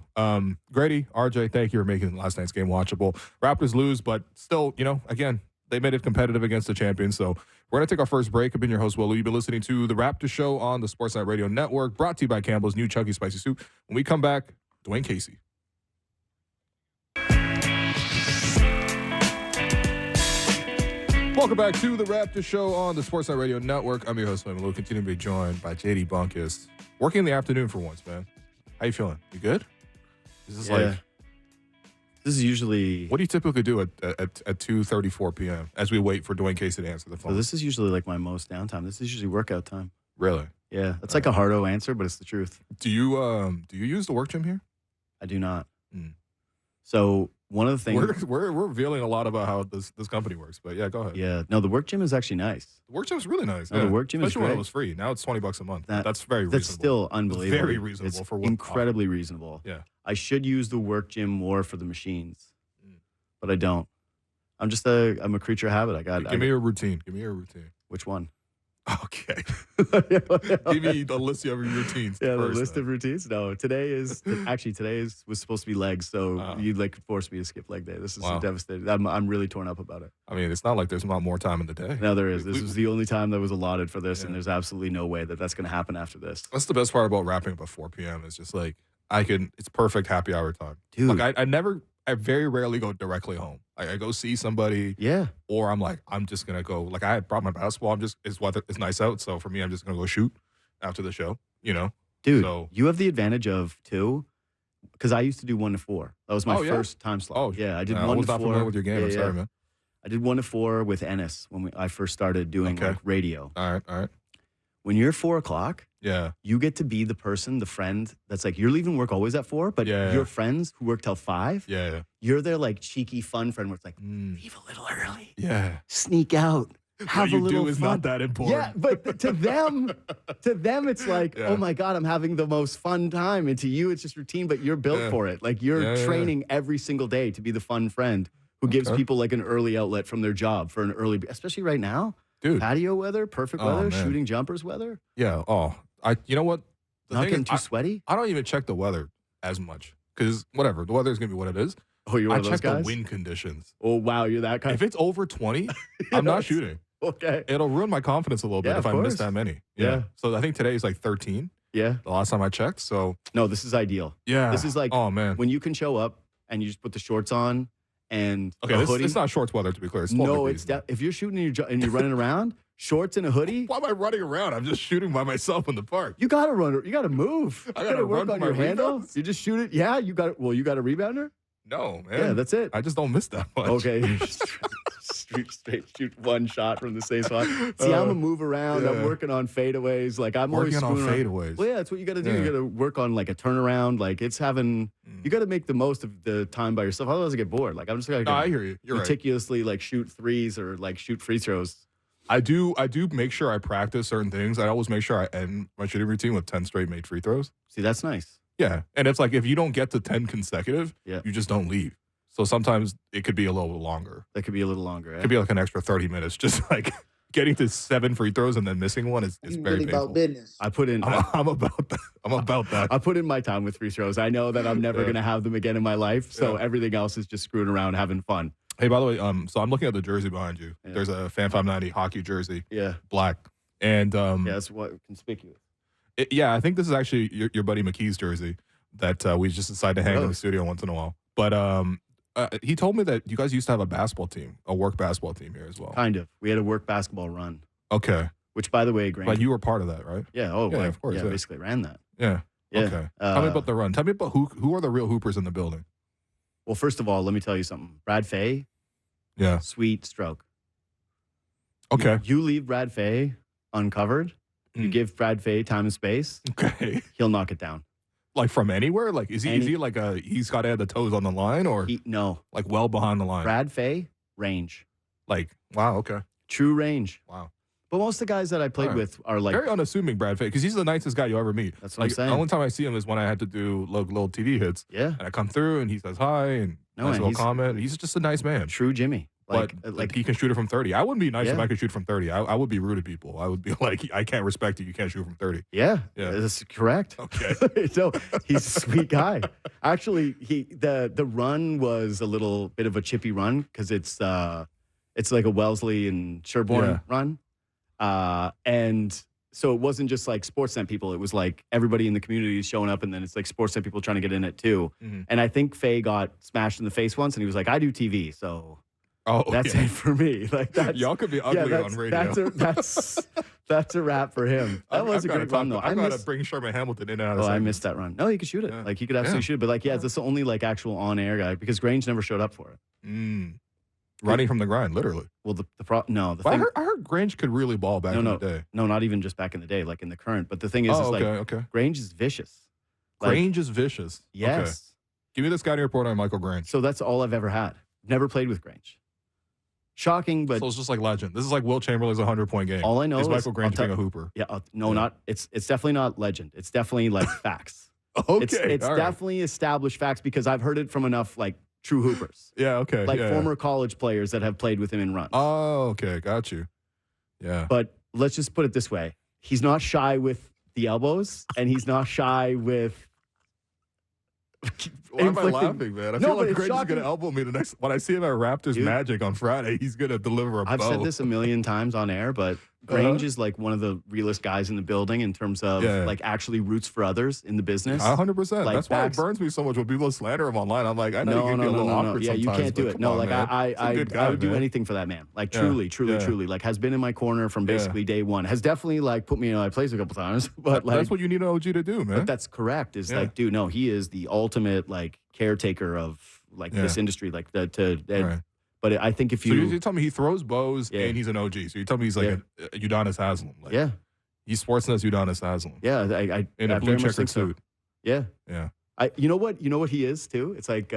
Grady, RJ, thank you for making last night's game watchable. Raptors lose, but still, again, they made it competitive against the champions. So we're going to take our first break. I've been your host, Will. You've been listening to The Raptors Show on the Sportsnet Radio Network, brought to you by Campbell's new Chunky Spicy Soup. When we come back, Dwane Casey. Welcome back to the Raptors Show on the Sportsnet Radio Network. I'm your host, Will. We'll continue to be joined by JD Bunkis. Working in the afternoon for once, man. How you feeling? You good? This is usually... What do you typically do at 2:34 p.m. as we wait for Dwane Casey to answer the phone? So this is usually like my most downtime. This is usually workout time. Really? Yeah. That's like a hardo answer, but it's the truth. Do you use the work gym here? I do not. So one of the things... We're revealing a lot about how this company works, but yeah, go ahead. Yeah. No, the work gym is actually nice. The work gym is really nice. No, the work gym is especially great. when it was free. Now it's $20 a month. That's very reasonable. That's still unbelievable. Very reasonable for what incredibly reasonable. Yeah. I should use the work gym more for the machines, but I don't. I'm a creature of habit. Give me your routine. Give me your routine. Which one? Okay. Give me the list of your routines. Yeah, the list of routines. No, today was supposed to be legs, so you'd like force me to skip leg day. This is devastating. I'm really torn up about it. I mean, it's not like there's not more time in the day. No, there is. This was the only time that was allotted for this, and there's absolutely no way that that's going to happen after this. That's the best part about wrapping up at 4 p.m. is just like it's perfect happy hour time. Dude. Like I very rarely go directly home. I go see somebody. Yeah. Or I'm like, I'm just gonna go. Like I brought my basketball. It's nice out, so for me, I'm just gonna go shoot after the show. You know, dude. So, you have the advantage of too, because I used to do 1 to 4. That was my first time slot. Oh yeah, I did 1 to 4. I was not familiar with your game. I'm sorry, man. I did 1 to 4 with Ennis when I first started doing like radio. All right. When you're 4 o'clock, you get to be the friend that's like, you're leaving work always at 4, but your friends who work till 5, you're their like cheeky fun friend where it's like, leave a little early. Yeah. Sneak out. Have a little fun. What you do is fun. not that important. Yeah, but to them, it's like, oh my God, I'm having the most fun time. And to you, it's just routine, but you're built for it. Like you're training every single day to be the fun friend who gives people like an early outlet from their job for an early, especially right now. Dude. Patio weather, perfect weather, shooting jumpers weather. Yeah. You know what? Not getting too sweaty? I don't even check the weather as much because whatever, the weather is going to be what it is. Oh, you're one of those guys? I check the wind conditions. Oh, wow, you're that kind. If it's over 20, I'm not shooting. Okay. It'll ruin my confidence a little bit if I miss that many. Yeah. So I think today is like 13. Yeah. The last time I checked. So no, this is ideal. Yeah. This is like, oh man, when you can show up and you just put the shorts on and a hoodie. It's not shorts weather, to be clear. It's if you're shooting and you're running around, shorts and a hoodie. Why am I running around? I'm just shooting by myself in the park. You gotta run. You gotta move. I gotta work on your handle. You just shoot it. Yeah, you got. Well, you got a rebounder. No, man. Yeah, that's it. I just don't miss that much. Okay. Straight shoot one shot from the same spot. See, I'm a move around. I'm working on fadeaways. Like I'm working always on fadeaways. Well, yeah, that's what you got to do. You got to work on like a turnaround. Like it's having. You got to make the most of the time by yourself. Otherwise, I get bored. Like I'm just gonna. I hear you. You're meticulously like shoot threes or like shoot free throws. I do make sure I practice certain things. I always make sure I end my shooting routine with 10 straight made free throws. See, that's nice. Yeah, and it's like if you don't get to 10 consecutive, you just don't leave. So sometimes it could be a little bit longer. That could be a little longer. It could be like an extra 30 minutes. Just like getting to 7 free throws and then missing one is very painful. About business. I put in. I'm about that. I'm about that. I put in my time with free throws. I know that I'm never going to have them again in my life. So everything else is just screwing around, having fun. Hey, by the way, so I'm looking at the jersey behind you. Yeah. There's a Fan 590 hockey jersey. Yeah. Black. And that's what conspicuous. I think this is actually your buddy McKee's jersey that we just decided to hang in the studio once in a while. But he told me that you guys used to have a basketball team, a work basketball team here as well. Kind of. We had a work basketball run. Okay. Which, by the way, Grant. But you were part of that, right? Yeah. Oh, yeah, of course. Yeah, basically ran that. Yeah. Yeah. Okay. Tell me about the run. Tell me about who are the real hoopers in the building. Well, first of all, let me tell you something. Brad Fay. Yeah. Sweet stroke. Okay. You leave Brad Fay uncovered. You give Brad Fay time and space. Okay. He'll knock it down. Like from anywhere? Like is he like he's got to have the toes on the line or no? Like well behind the line. Brad Fay, range. Like wow, okay. True range. Wow. But most of the guys that I played with are like very unassuming. Brad Fay, because he's the nicest guy you ever meet. That's what I'm saying. The only time I see him is when I had to do little TV hits. Yeah. And I come through and he says hi and nice little comment. He's just a nice man. True Jimmy. Like he can shoot it from 30. I wouldn't be nice if I could shoot from 30. I would be rude to people. I would be like, I can't respect you. You can't shoot from 30. Yeah. That's correct. Okay. So he's a sweet guy. Actually, the run was a little bit of a chippy run because it's like a Wellesley and Sherborne run. And so it wasn't just like Sportsnet people. It was like everybody in the community is showing up, and then it's like Sportsnet people trying to get in it too. Mm-hmm. And I think Faye got smashed in the face once, and he was like, I do TV, so that's it for me. Like y'all could be ugly on radio. That's a wrap for him. That was a great run, though. I got to bring Sherman Hamilton in and out of I missed that run. No, he could shoot it. Like, he could absolutely shoot it. But, like, that's the only, like, actual on-air guy because Grange never showed up for it. Running from the grind, literally. Well, I heard Grange could really ball back in the day. No, not even just back in the day, like in the current. But the thing is, Grange is vicious. Grange is vicious. Yes. Okay. Give me the scouting report on Michael Grange. So that's all I've ever had. Never played with Grange. Shocking, but so it's just like legend. This is like Will Chamberlain's 100-point game. All I know is Michael Grange being a hooper. Yeah, not. It's definitely not legend. It's definitely like facts. Okay, it's definitely established facts because I've heard it from enough like true hoopers. Yeah, okay. Like former college players that have played with him in runs. Oh, okay, got you. Yeah. But let's just put it this way. He's not shy with the elbows, and he's not shy with. Why am I laughing, man? I feel like Grange is going to elbow me when I see him at Raptors Magic on Friday. He's going to deliver a bow. I've said this a million times on air, but Grange is like one of the realest guys in the building in terms of like actually roots for others in the business. 100%. Like, that's why it burns me so much when people slander him online. I'm like, I know you can get a little awkward sometimes. Yeah, you can't do it. No, like I would do anything for that man. Like truly. Like has been in my corner from basically day one. Has definitely like put me in my place a couple times. But like, that's what you need an OG to do, man. But that's correct. Is like, dude, no, he is the ultimate like caretaker of like this industry. Like But I think if you... So you tell me he throws bows and he's an OG. So you tell me he's like a Udonis Haslem. Like, he's Sportsnet's Udonis Haslem. Yeah. In a blue checkered suit. Yeah. Yeah. You know what he is, too? It's like...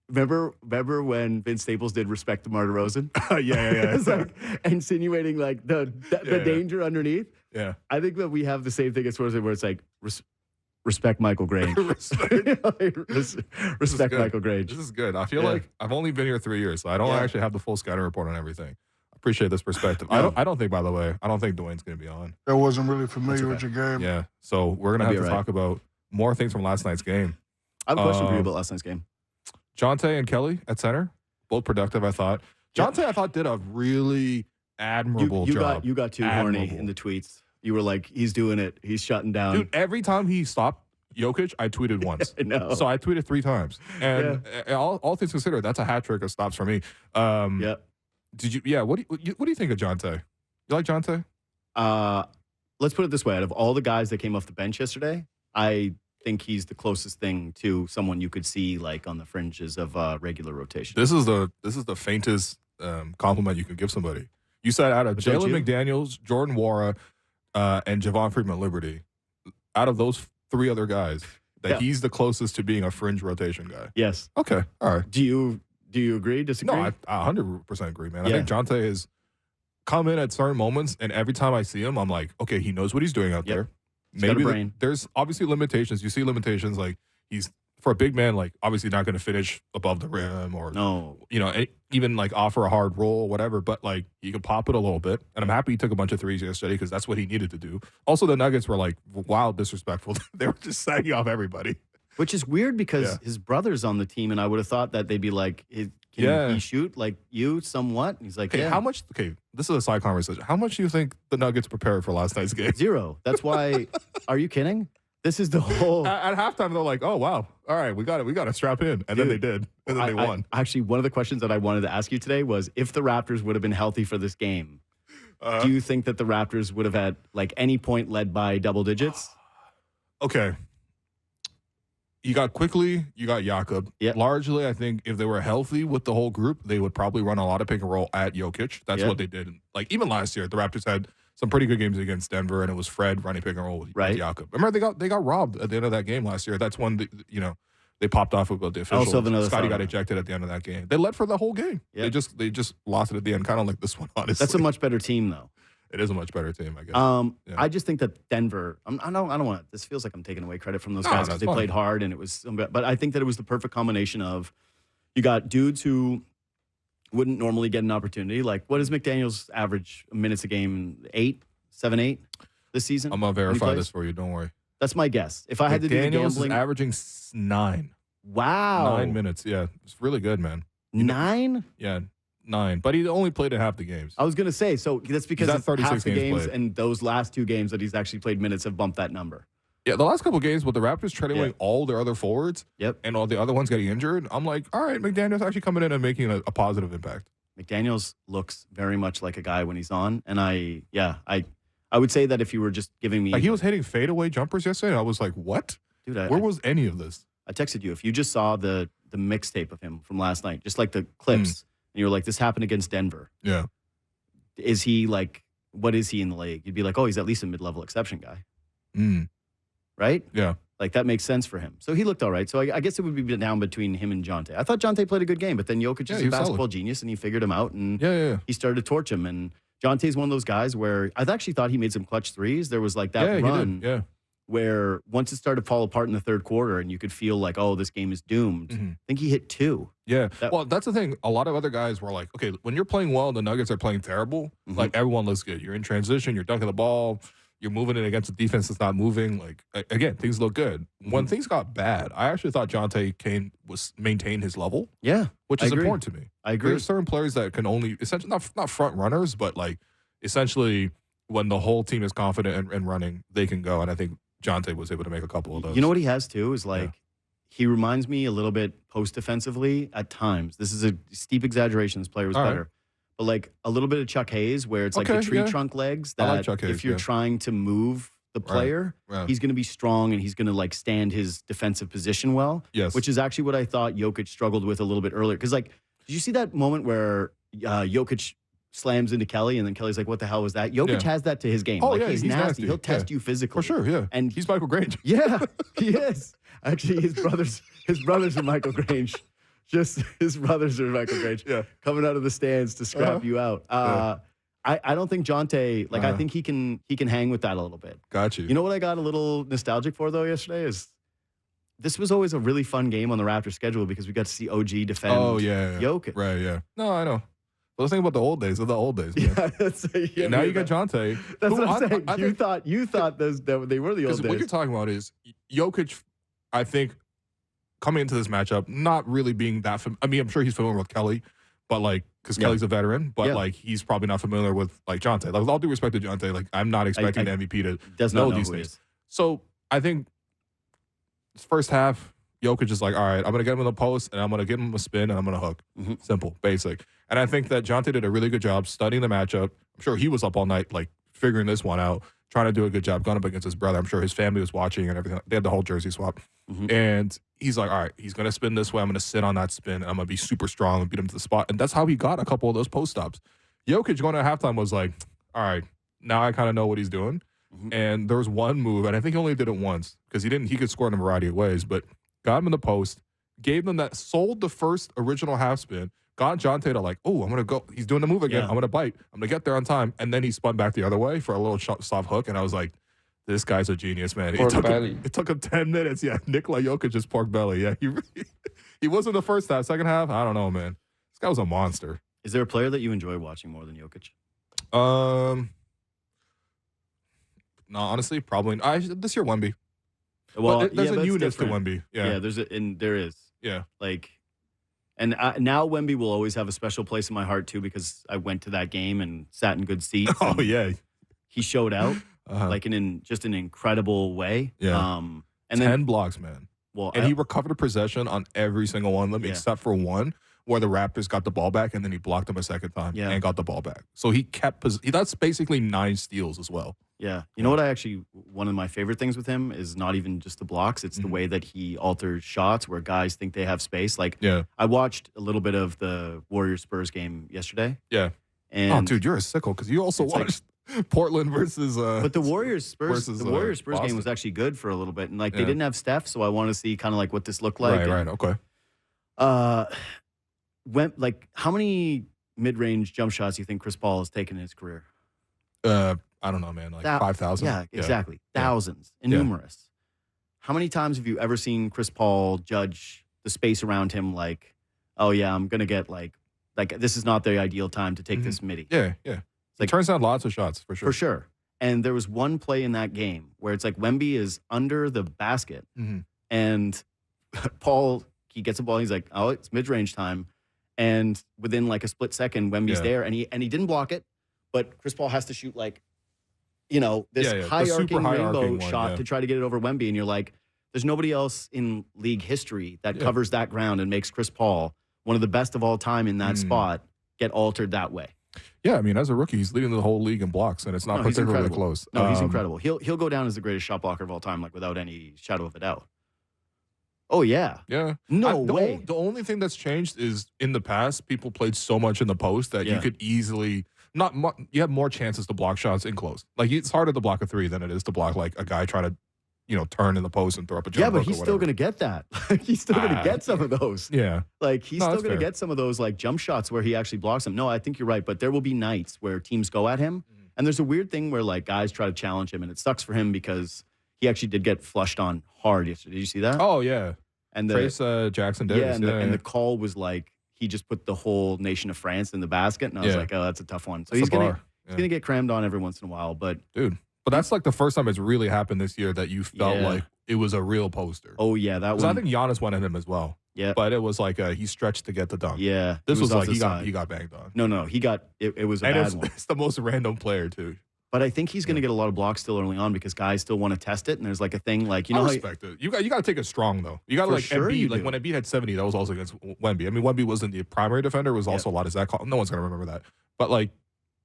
Remember when Vince Staples did Respect DeMar DeRozan? Yeah. It's like insinuating like the danger underneath. Yeah. I think that we have the same thing as Sportsnet where it's like... Respect Michael Grange. Respect Michael Grange. This is good. I feel like I've only been here 3 years, so I don't actually have the full scouting report on everything. I appreciate this perspective. I don't think, by the way, Dwane's going to be on. I wasn't really familiar with your game. Yeah, so we're going to have to talk about more things from last night's game. I have a question for you about last night's game. Jonte and Kelly at center, both productive, I thought. Jonte, I thought, did a really admirable job. You got too horny in the tweets. You were like, he's doing it. He's shutting down. Dude, every time he stopped Jokic, I tweeted once. No. So I tweeted 3 times. And all things considered, that's a hat trick of stops for me. Did you? Yeah. What do you think of Jonte? You like Jonte? Let's put it this way: out of all the guys that came off the bench yesterday, I think he's the closest thing to someone you could see like on the fringes of regular rotation. This is the faintest compliment you could give somebody. You said out of Jalen McDaniels, Jordan Nwora, and Javon Freeman-Liberty, out of those 3 other guys, that he's the closest to being a fringe rotation guy. Yes. Okay. All right. Do you agree, disagree? No, I 100% agree, man. I think Jonte has come in at certain moments, and every time I see him, I'm like, okay, he knows what he's doing out there. Maybe there's obviously limitations. You see limitations, like he's, for a big man, like obviously not going to finish above the rim or, even like offer a hard roll or whatever, but like he could pop it a little bit. And I'm happy he took a bunch of threes yesterday because that's what he needed to do. Also, the Nuggets were like wild disrespectful. They were just sagging off everybody. Which is weird because his brother's on the team, and I would have thought that they'd be like, can he shoot like you somewhat? And he's like, how much? Okay, this is a side conversation. How much do you think the Nuggets prepared for last night's game? 0. That's why. Are you kidding? This is the whole. At halftime, they're like, "Oh wow, all right, we got to strap in," and then they did, and then they won. Actually, one of the questions that I wanted to ask you today was, if the Raptors would have been healthy for this game, do you think that the Raptors would have had like any point led by double digits? Okay. You got Quickly, you got Jakob. Yep. Largely, I think if they were healthy with the whole group, they would probably run a lot of pick and roll at Jokic. That's what they did. Like even last year, the Raptors had some pretty good games against Denver, and it was Fred running pick and roll with Jakob. Remember, they got robbed at the end of that game last year. That's when they popped off about the official. Scotty got ejected at the end of that game. They led for the whole game. Yep. They just lost it at the end, kind of like this one. Honestly, that's a much better team, though. It is a much better team, I guess. I just think that Denver. I don't want. This feels like I'm taking away credit from those guys because they played hard, and it was. But I think that it was the perfect combination of you got dudes who wouldn't normally get an opportunity. Like, what is McDaniel's average minutes a game? 7, 8 this season? I'm gonna verify this for you. Don't worry. That's my guess. If I had to do the gambling, is averaging 9. Wow, 9 minutes. Yeah, it's really good, man. 9? Yeah. 9, but he only played in half the games. I was going to say, so that's because it's 36 half the games played. and those last 2 games that he's actually played minutes have bumped that number. Yeah, the last couple of games with the Raptors trading away all their other forwards and all the other ones getting injured, I'm like, all right, McDaniel's actually coming in and making a positive impact. McDaniel's looks very much like a guy when he's on, and I would say that if you were just giving me... Like he was hitting fadeaway jumpers yesterday, and I was like, what? Dude, where was any of this? I texted you. If you just saw the mixtape of him from last night, just like the clips... And you were like, this happened against Denver. Yeah. Is he like, what is he in the league? You'd be like, oh, he's at least a mid-level exception guy. Right? Yeah. Like, that makes sense for him. So he looked all right. So I guess it would be down between him and Jonte. I thought Jonte played a good game, but then Jokic is a basketball genius, and he figured him out, and he started to torch him. And Jonte's one of those guys where I actually thought he made some clutch threes. There was like that run. where once it started to fall apart in the third quarter and you could feel like, oh, this game is doomed. I think he hit 2. Yeah. Well, that's the thing. A lot of other guys were like, okay, when you're playing well, the Nuggets are playing terrible. Like, everyone looks good. You're in transition. You're dunking the ball. You're moving it against a defense that's not moving. Like, again, things look good. When things got bad, I actually thought Jonte Kane maintained his level. Yeah. Which is important to me. I agree. There's certain players that can only, essentially, not front runners, but like, essentially, when the whole team is confident and running, they can go. And I think Jonte was able to make a couple of those. You know what he has, too, is like, he reminds me a little bit post-defensively at times. This is a steep exaggeration. This player was better. But like a little bit of Chuck Hayes where it's like the tree trunk legs that like if you're trying to move the player, he's going to be strong and he's going to like stand his defensive position well. Yes. Which is actually what I thought Jokic struggled with a little bit earlier. Because like, did you see that moment where Jokic slams into Kelly and then Kelly's like, what the hell was that? Jokic has that to his game. Oh, like, yeah, he's nasty. He'll test you physically. For sure, yeah. And he's Michael Grange. Yeah, he is. Actually, his brothers are Michael Grange. Just his brothers are Michael Grange. Yeah. Coming out of the stands to scrap you out. I don't think Jonte, like, I think he can hang with that a little bit. Got you. You know what I got a little nostalgic for, though, yesterday is this was always a really fun game on the Raptors schedule because we got to see OG defend Jokic. Right, yeah. No, I know. Let's think about the old days. The old days, man. Yeah, now you got Jonte. That's what I'm saying. You thought that they were the old days. What you're talking about is Jokic, I think, coming into this matchup, not really being that I mean, I'm sure he's familiar with Kelly, but like, because Kelly's a veteran, but like, he's probably not familiar with like Jonte. Like, with all due respect to Jonte, like, I'm not expecting the MVP to know these things. So I think first half, Jokic is like, all right, I'm going to get him in the post and I'm going to give him a spin and I'm going to hook. Simple, basic. And I think that Jonte did a really good job studying the matchup. I'm sure he was up all night, like, figuring this one out, trying to do a good job, going up against his brother. I'm sure his family was watching and everything. They had the whole jersey swap. And he's like, all right, he's going to spin this way. I'm going to sit on that spin. And I'm going to be super strong and beat him to the spot. And that's how he got a couple of those post stops. Jokic going to halftime was like, all right, now I kind of know what he's doing. And there was one move, and I think he only did it once because he could score in a variety of ways, but got him in the post, gave them that, sold the first original half spin, got Jonte to like, oh, I'm going to go. He's doing the move again. I'm going to bite. I'm going to get there on time. And then he spun back the other way for a little soft hook. And I was like, this guy's a genius, man. It took him 10 minutes. Yeah, Nikola Jokic just pork belly. Yeah, he wasn't the first half. Second half, I don't know, man. This guy was a monster. Is there a player that you enjoy watching more than Jokic? No, honestly, probably. This year, Wemby. Well, there's a newness to Wemby. Yeah, there is. Yeah. Like, and now Wemby will always have a special place in my heart, too, because I went to that game and sat in good seats. Oh, yeah. He showed out, like, in just an incredible way. Yeah. And 10 blocks, man. Well, and he recovered a possession on every single one of them, except for one, where the Raptors got the ball back, and then he blocked him a second time and got the ball back. So he kept that's basically 9 steals as well. Yeah. You know what one of my favorite things with him is not even just the blocks. It's the way that he alters shots where guys think they have space. Like, I watched a little bit of the Warriors-Spurs game yesterday. Yeah. And dude, you're a sickle because you also watched Portland versus but the Warriors-Spurs game was actually good for a little bit. And, like, they didn't have Steph, so I want to see kind of, like, what this looked like. Right, okay. How many mid-range jump shots do you think Chris Paul has taken in his career? I don't know, man. Like 5,000. Yeah, exactly. Thousands. And numerous. How many times have you ever seen Chris Paul judge the space around him like, oh, yeah, I'm going to get like this is not the ideal time to take this midi? Yeah, yeah. It turns down lots of shots, for sure. For sure. And there was one play in that game where it's like Wemby is under the basket and Paul, he gets the ball. He's like, oh, it's mid-range time. And within like a split second, Wemby's there and he didn't block it. But Chris Paul has to shoot like, this high-arcing rainbow shot to try to get it over Wemby. And you're like, there's nobody else in league history that covers that ground and makes Chris Paul one of the best of all time in that spot get altered that way. Yeah, I mean, as a rookie, he's leading the whole league in blocks, and it's not particularly close. No, he's incredible. He'll go down as the greatest shot blocker of all time, like without any shadow of a doubt. Oh, yeah. Yeah. No way. The only thing that's changed is in the past, people played so much in the post that you could easily you have more chances to block shots in close. Like, it's harder to block a 3 than it is to block like a guy trying to, turn in the post and throw up a jump. Yeah, but he's still going to get that. He's still going to get some of those. Yeah. Like, he's still going to get some of those like jump shots where he actually blocks them. No, I think you're right, but there will be nights where teams go at him. And there's a weird thing where like guys try to challenge him, and it sucks for him because he actually did get flushed on hard yesterday. Did you see that? Oh, yeah. And Trace Jackson Davis. Yeah, and the call was like, he just put the whole nation of France in the basket. And I was like, oh, that's a tough one. So he's going to get crammed on every once in a while. But that's like the first time it's really happened this year that you felt like it was a real poster. Oh, yeah. That one. I think Giannis went at him as well. Yeah. But it was like he stretched to get the dunk. Yeah. This was like he got banged on. No. He got it was a bad one. It's the most random player, too. But I think he's going to get a lot of blocks still early on because guys still want to test it. And there's like a thing like, you know, I respect it. You got to take it strong, though. You got to like Embiid. Like when Embiid had 70, that was also against Wemby. I mean, Wemby wasn't the primary defender. It was also a lot of Zach. No one's going to remember that. But like,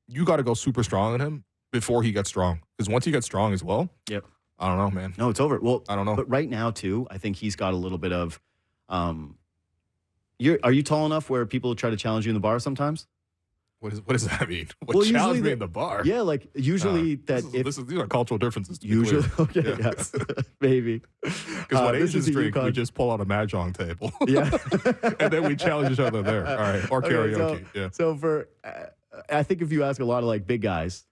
you got to go super strong on him before he gets strong. Because once he gets strong as well, I don't know, man. No, it's over. Well, I don't know. But right now, too, I think he's got a little bit of are you tall enough where people try to challenge you in the bar sometimes? What does that mean? Challenge me in the bar? Yeah, like usually these are cultural differences. Usually, okay, yes, maybe. Because when Asians drink, we just pull out a mahjong table. Yeah, and then we challenge each other there. All right, or karaoke. So I think if you ask a lot of like big guys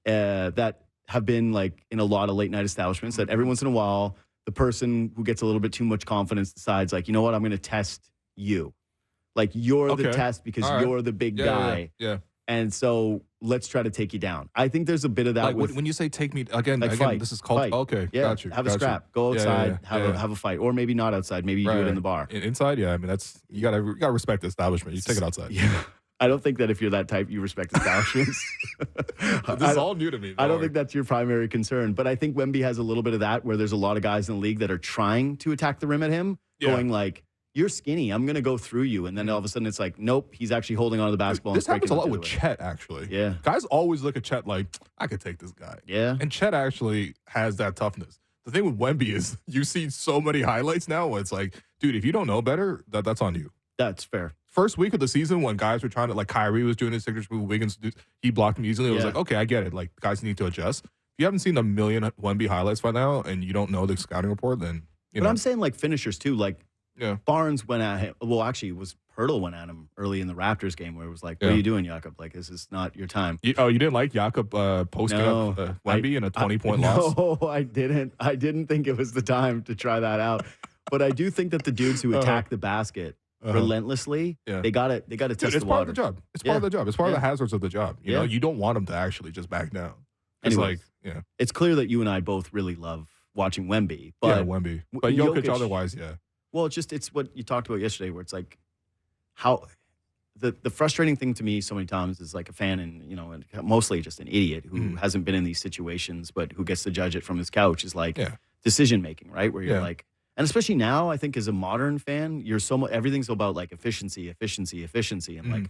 that have been like in a lot of late night establishments, that every once in a while the person who gets a little bit too much confidence decides like, you know what, I'm going to test you. Like, you're the test because you're the big guy. Yeah. And so let's try to take you down. I think there's a bit of that. Like when you say take me, again, fight, this is called, fight. Okay, yeah, got you. Have a scrap. Go outside, have a fight. Or maybe not outside. Maybe you do it in the bar. Inside, yeah. I mean, you gotta respect the establishment. You take it outside. Yeah. I don't think that if you're that type, you respect establishments. This is all new to me. I don't think that's your primary concern. But I think Wemby has a little bit of that where there's a lot of guys in the league that are trying to attack the rim at him, going like, you're skinny, I'm going to go through you. And then all of a sudden it's like, nope, he's actually holding on to the basketball. This happens a lot with Chet, actually. Yeah. Guys always look at Chet like, I could take this guy. Yeah. And Chet actually has that toughness. The thing with Wemby is you see so many highlights now where it's like, dude, if you don't know better, that's on you. That's fair. First week of the season when guys were trying to, like Kyrie was doing his signature move, Wiggins, he blocked him easily. It was like, okay, I get it. Like, guys need to adjust. If you haven't seen a million Wemby highlights by now and you don't know the scouting report, then, But I'm saying like finishers too, like, Barnes went at him. Well, actually, it was Pirtle went at him early in the Raptors game where it was like, what are you doing, Jakob? Like, this is not your time. You didn't like Jakob posting up Wemby in a 20-point loss? No, I didn't. I didn't think it was the time to try that out. But I do think that the dudes who attack the basket relentlessly, they gotta test the water. It's part of the job. It's part of the job. It's part of the hazards of the job. You know, you don't want them to actually just back down. It's it's clear that you and I both really love watching Wemby. But Wemby. But Jokic otherwise, Well, it's what you talked about yesterday, where it's like how the frustrating thing to me so many times is like a fan and mostly just an idiot who hasn't been in these situations, but who gets to judge it from his couch is like decision making, right? Where you're like, and especially now, I think as a modern fan, you're everything's about like efficiency, and like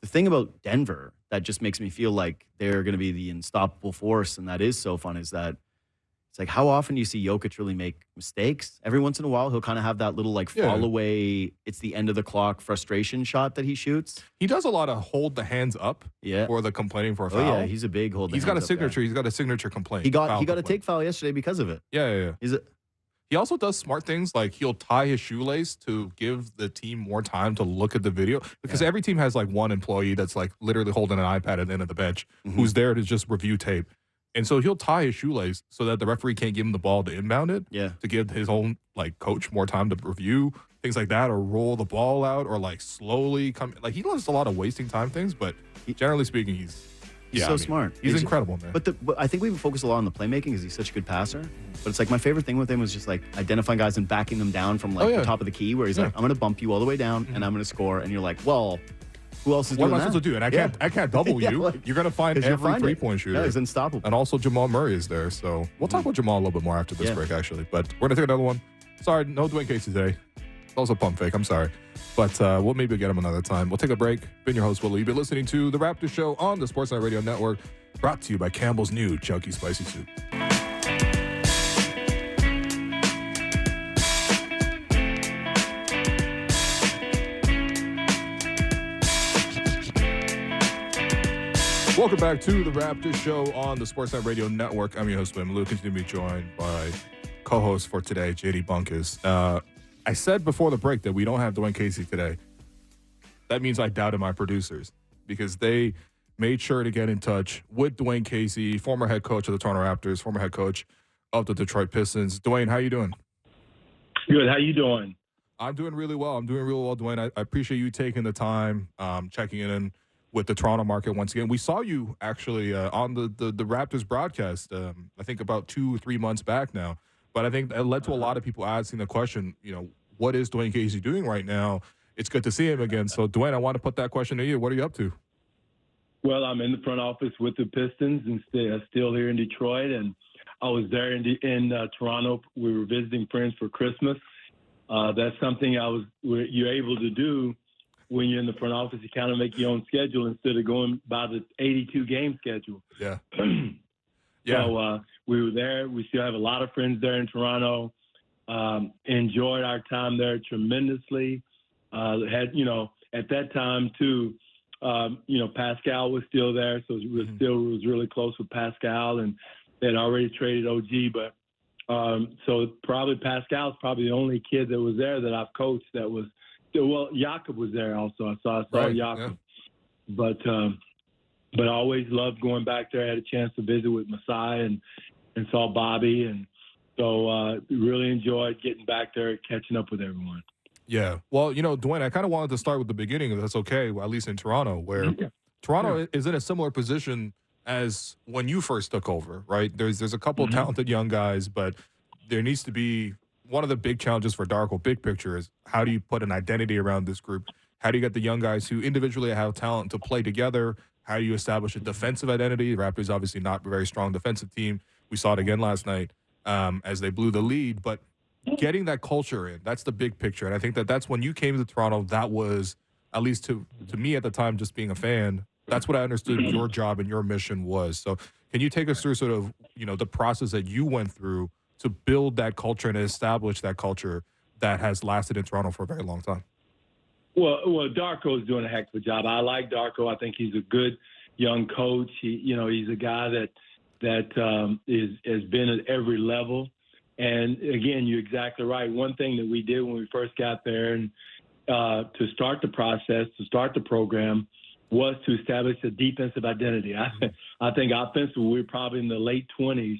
the thing about Denver that just makes me feel like they're going to be the unstoppable force, and that is so fun is that. It's like, how often do you see Jokic really make mistakes? Every once in a while, he'll kind of have that little, like, fall away, it's the end of the clock frustration shot that he shoots. He does a lot of hold the hands up for the complaining for a foul. Oh, yeah, he's a big hold the hands up. He's got a signature complaint. He got a take foul yesterday because of it. Yeah. He also does smart things, like he'll tie his shoelace to give the team more time to look at the video. Because every team has, like, one employee that's, like, literally holding an iPad at the end of the bench who's there to just review tape. And so he'll tie his shoelace so that the referee can't give him the ball to inbound it. Yeah. To give his own like coach more time to review things like that, or roll the ball out, or like slowly come. Like he does a lot of wasting time things, but generally speaking, he's so smart. He's incredible, man. But I think we focus a lot on the playmaking because he's such a good passer. But it's like my favorite thing with him was just like identifying guys and backing them down from like the top of the key, where he's like, I'm going to bump you all the way down and I'm going to score, and you're like, well. Who else is doing that? What am I supposed to do? And I can't double you. Like, you're going to find every three-point shooter. Yeah, he's unstoppable. And also Jamal Murray is there. So we'll talk about Jamal a little bit more after this break, actually. But we're going to take another one. Sorry, no Dwane Casey today. That was a pump fake. I'm sorry. But we'll maybe get him another time. We'll take a break. Been your host, Willie. You've been listening to The Raptors Show on the Sportsnet Radio Network, brought to you by Campbell's new Chunky Spicy Soup. Welcome back to the Raptors Show on the Sportsnet Radio Network. I'm your host, Wim Lou. Continue to be joined by co-host for today, JD Bunkis. I said before the break that we don't have Dwane Casey today. That means I doubted my producers because they made sure to get in touch with Dwane Casey, former head coach of the Toronto Raptors, former head coach of the Detroit Pistons. Dwane, how you doing? Good. How you doing? I'm doing really well. Dwane. I appreciate you taking the time, checking in with the Toronto market once again. We saw you actually on the Raptors broadcast, I think about 2 or 3 months back now. But I think that led to a lot of people asking the question, what is Dwane Casey doing right now? It's good to see him again. So, Dwane, I want to put that question to you. What are you up to? Well, I'm in the front office with the Pistons and still here in Detroit. And I was there in Toronto. We were visiting friends for Christmas. That's something you're able to do when you're in the front office. You kind of make your own schedule instead of going by the 82 game schedule. Yeah. So we were there. We still have a lot of friends there in Toronto. Enjoyed our time there tremendously. At that time too, Pascal was still there, so we was really close with Pascal, and they had already traded OG, but. So Pascal's probably the only kid that was there that I've coached that was Jakob was there also. I saw right, Jakob, but I always loved going back there. I had a chance to visit with Masai and saw Bobby, and so really enjoyed getting back there, catching up with everyone. Yeah. Well, Dwane, I kind of wanted to start with the beginning, if that's okay, at least in Toronto, where Toronto is in a similar position as when you first took over, right? There's a couple of talented young guys, but there needs to be one of the big challenges for Darko, big picture, is how do you put an identity around this group? How do you get the young guys who individually have talent to play together? How do you establish a defensive identity? The Raptors obviously not a very strong defensive team. We saw it again last night as they blew the lead, but getting that culture in, that's the big picture. And I think that's when you came to Toronto, that was, at least to me at the time, just being a fan, that's what I understood your job and your mission was. So can you take us through sort of, the process that you went through to build that culture and establish that culture that has lasted in Toronto for a very long time? Well, Darko's doing a heck of a job. I like Darko. I think he's a good young coach. He's a guy that has been at every level. And again, you're exactly right. One thing that we did when we first got there and to start the process, to start the program, was to establish a defensive identity. I think offensively, we were probably in the late 20s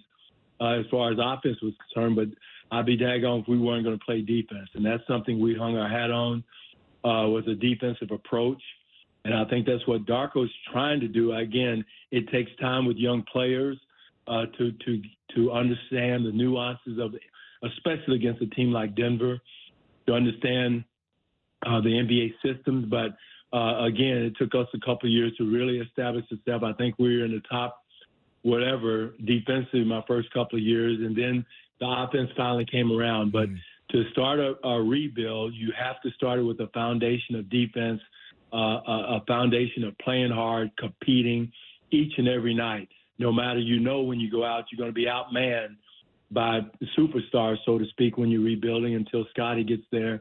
as far as offense was concerned, but I'd be daggone if we weren't going to play defense. And that's something we hung our hat on, was a defensive approach. And I think that's what Darko's trying to do. Again, it takes time with young players to understand the nuances of, especially against a team like Denver, to understand the NBA systems. But again, it took us a couple of years to really establish itself. I think we were in the top defensively my first couple of years, and then the offense finally came around. But to start a rebuild, you have to start it with a foundation of defense, a foundation of playing hard, competing each and every night. No matter, when you go out, you're going to be outmanned by superstars, so to speak, when you're rebuilding until Scotty gets to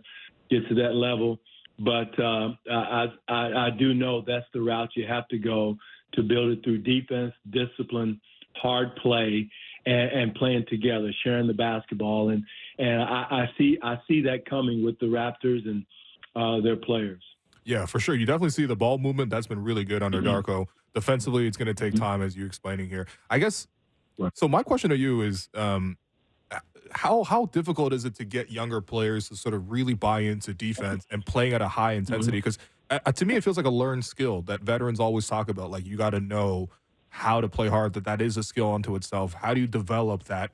that level. But I do know that's the route you have to go to build it through defense, discipline, hard play, and playing together, sharing the basketball. And I see that coming with the Raptors and their players. Yeah, for sure. You definitely see the ball movement. That's been really good under Darko. Defensively, it's going to take time, as you're explaining here. I guess, so my question to you is, how difficult is it to get younger players to sort of really buy into defense and playing at a high intensity? Because to me, it feels like a learned skill that veterans always talk about. Like, you got to know how to play hard, that is a skill unto itself. How do you develop that,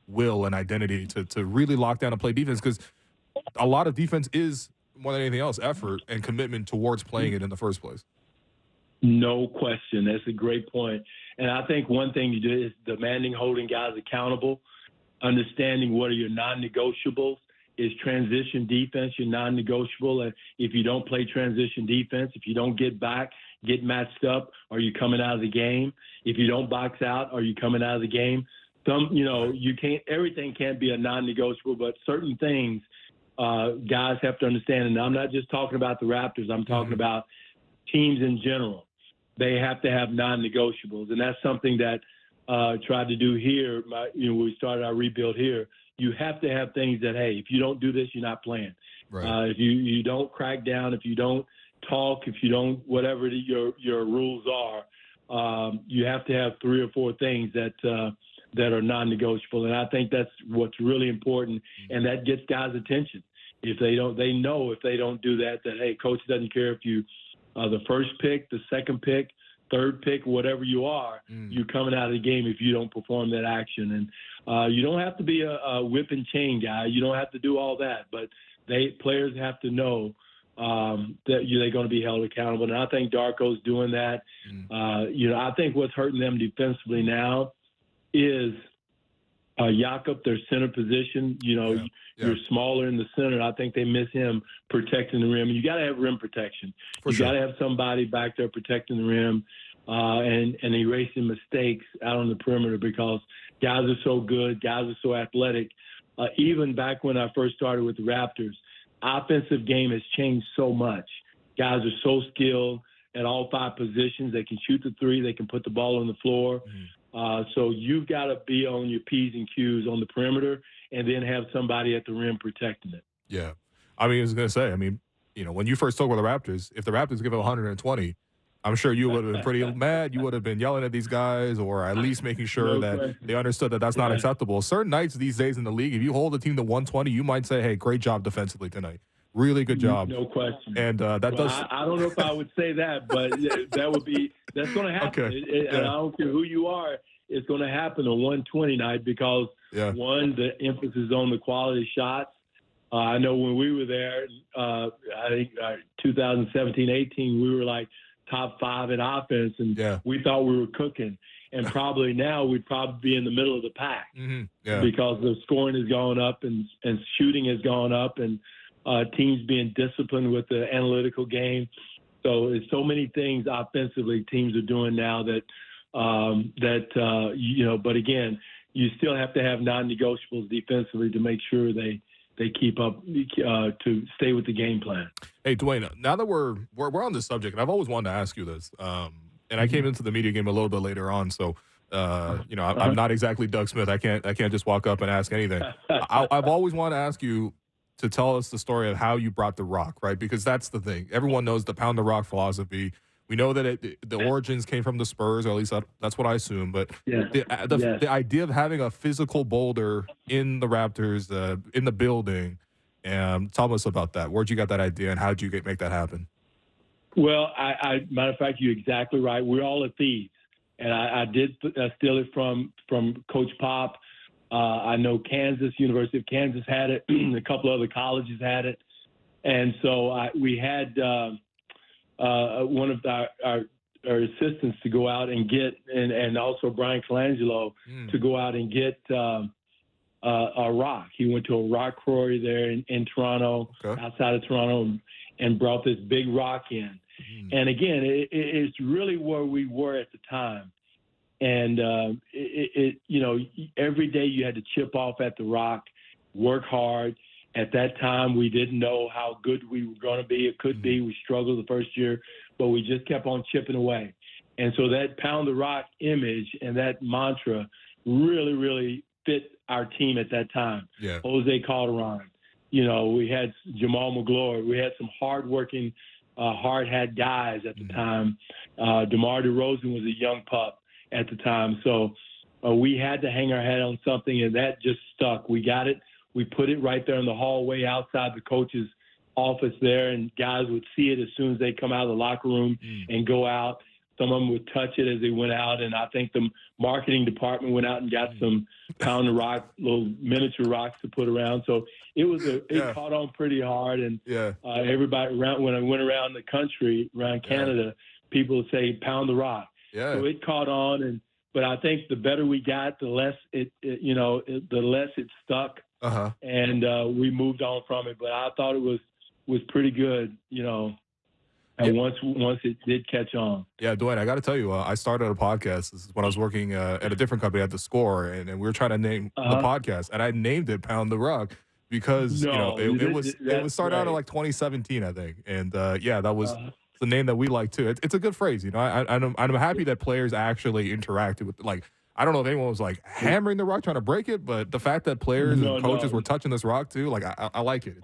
will and identity to really lock down and play defense? Because a lot of defense is, more than anything else, effort and commitment towards playing it in the first place. No question. That's a great point. And I think one thing you do is demanding holding guys accountable, understanding what are your non-negotiables. Is transition defense your non-negotiable? And if you don't play transition defense, if you don't get back, get matched up, are you coming out of the game? If you don't box out, are you coming out of the game? Everything can't be a non-negotiable, but certain things guys have to understand. And I'm not just talking about the Raptors. I'm talking about teams in general. They have to have non-negotiables. And that's something that tried to do here. When we started our rebuild here, you have to have things that, hey, if you don't do this, you're not playing. Right. If you don't crack down, if you don't talk, if you don't, whatever your rules are, you have to have 3 or 4 things that that are non-negotiable. And I think that's what's really important, and that gets guys' attention. If they don't, they know if they don't do that, hey, coach doesn't care if you the first pick, the second pick, third pick, whatever you are, you're coming out of the game if you don't perform that action. And you don't have to be a whip and chain guy. You don't have to do all that, but players have to know that they're going to be held accountable. And I think Darko's doing that. I think what's hurting them defensively now is Jakob, their center position. You're smaller in the center. I think they miss him protecting the rim. And you got to have rim protection. You got to have somebody back there protecting the rim and erasing mistakes out on the perimeter, because guys are so good, guys are so athletic. Even back when I first started with the Raptors, offensive game has changed so much. Guys are so skilled at all 5 positions. They can shoot the three. They can put the ball on the floor. So you've got to be on your P's and Q's on the perimeter, and then have somebody at the rim protecting it. Yeah. I was going to say, when you first talked with the Raptors, if the Raptors give up 120, I'm sure you would have been pretty mad. You would have been yelling at these guys, or at least making sure that they understood that that's not acceptable. Certain nights these days in the league, if you hold a team to 120, you might say, hey, great job defensively tonight. Really good job. No question. And I don't know if I would say that, but that's going to happen. Okay. And I don't care who you are, it's going to happen on 120 night, because one, the emphasis on the quality shots. I know when we were there, I think 2017-18, we were like top 5 in offense, and we thought we were cooking. And probably now we'd probably be in the middle of the pack because the scoring has gone up and shooting has gone up, and teams being disciplined with the analytical game. So it's so many things offensively teams are doing now that but again, you still have to have non-negotiables defensively to make sure they keep up to stay with the game plan. Hey, Dwane, now that we're on this subject, and I've always wanted to ask you this, and I came into the media game a little bit later on, so I'm not exactly Doug Smith. I can't just walk up and ask anything. I've always wanted to ask you to tell us the story of how you brought the rock, right? Because that's the thing. Everyone knows the pound the rock philosophy. We know that the origins came from the Spurs, or at least that's what I assume. But the idea of having a physical boulder in the Raptors, in the building, tell us about that. Where'd you get that idea, and how did you make that happen? Well, matter of fact, you're exactly right. We're all a thieves, and I did steal it from Coach Pop. I know University of Kansas had it. A couple other colleges had it, and so we had one of our assistants to go out and get, and also Brian Colangelo to go out and get a rock. He went to a rock quarry there in Toronto, outside of Toronto, and brought this big rock in. And again, it's really where we were at the time. And every day you had to chip off at the rock, work hard. At that time, we didn't know how good we were going to be. It could be. We struggled the first year, but we just kept on chipping away. And so that pound the rock image and that mantra really, really fit our team at that time. Yeah. Jose Calderon, we had Jamal McGlory. We had some hardworking, hard hat guys at the time. DeMar DeRozan was a young pup at the time. So we had to hang our head on something, and that just stuck. We got it. We put it right there in the hallway outside the coach's office there, and guys would see it as soon as they come out of the locker room and go out. Some of them would touch it as they went out, and I think the marketing department went out and got some pound the rock, little miniature rocks to put around. So it caught on pretty hard, and everybody around, when I went around the country, around Canada, people would say pound the rock. Yeah. So it caught on, but I think the better we got, the less the less it stuck. And we moved on from it, but I thought it was pretty good, and once it did catch on. Yeah, Dwane, I got to tell you, I started a podcast. This is when I was working at a different company at The Score, and we were trying to name the podcast, and I named it Pound the Rock because it was started out in like 2017, I think, and that was the name that we like too. It's a good phrase, I'm happy that players actually interacted with I don't know if anyone was hammering the rock trying to break it, but the fact that players and coaches were touching this rock too, I like it.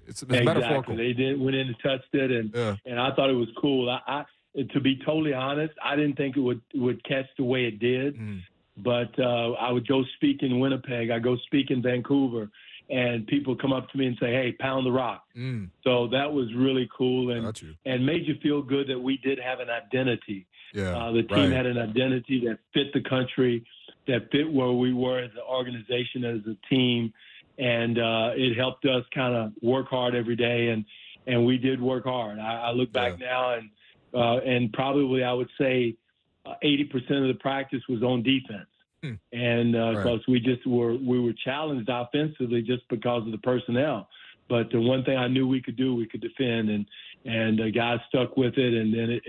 It's exactly. metaphorical. They went in and touched it, and I thought it was cool. I to be totally honest, I didn't think it would catch the way it did. but I would go speak in Winnipeg. I go speak in Vancouver, and people come up to me and say, "Hey, pound the rock." So that was really cool, and made you feel good that we did have an identity. Yeah, the team had an identity that fit the country, that fit where we were as an organization, as a team, and it helped us kind of work hard every day, and we did work hard. I look back now, and probably I would say 80% of the practice was on defense. And because we were challenged offensively just because of the personnel. But the one thing I knew we could do, we could defend, and the guys stuck with it. And then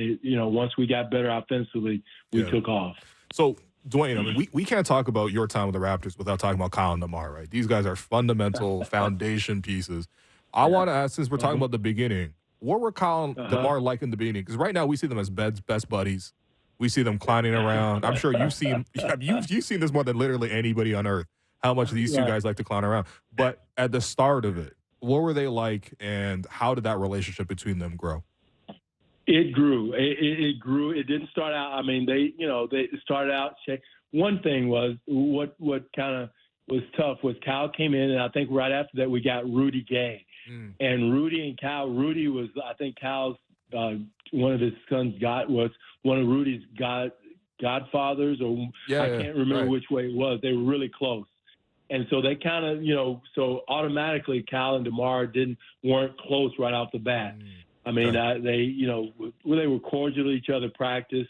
once we got better offensively, we took off. So Dwane, I mean, we can't talk about your time with the Raptors without talking about Kyle and DeMar, right? These guys are fundamental foundation pieces. I want to ask, since we're talking about the beginning, what were Kyle and DeMar like in the beginning? Because right now we see them as best buddies. We see them clowning around. I'm sure you've seen this more than literally anybody on earth, how much these two guys like to clown around. But at the start of it, what were they like, and how did that relationship between them grow? It grew. It grew. It didn't start out. I mean, they started out. One thing was what kind of was tough was Kyle came in, and I think right after that we got Rudy Gay, and Rudy and Kyle. Rudy was, I think, Kyle's one of his sons was one of Rudy's godfathers, or I can't remember which way it was. They were really close. And so they kind of, so automatically Kyle and DeMar weren't close right off the bat. I mean, they were cordial to each other practice.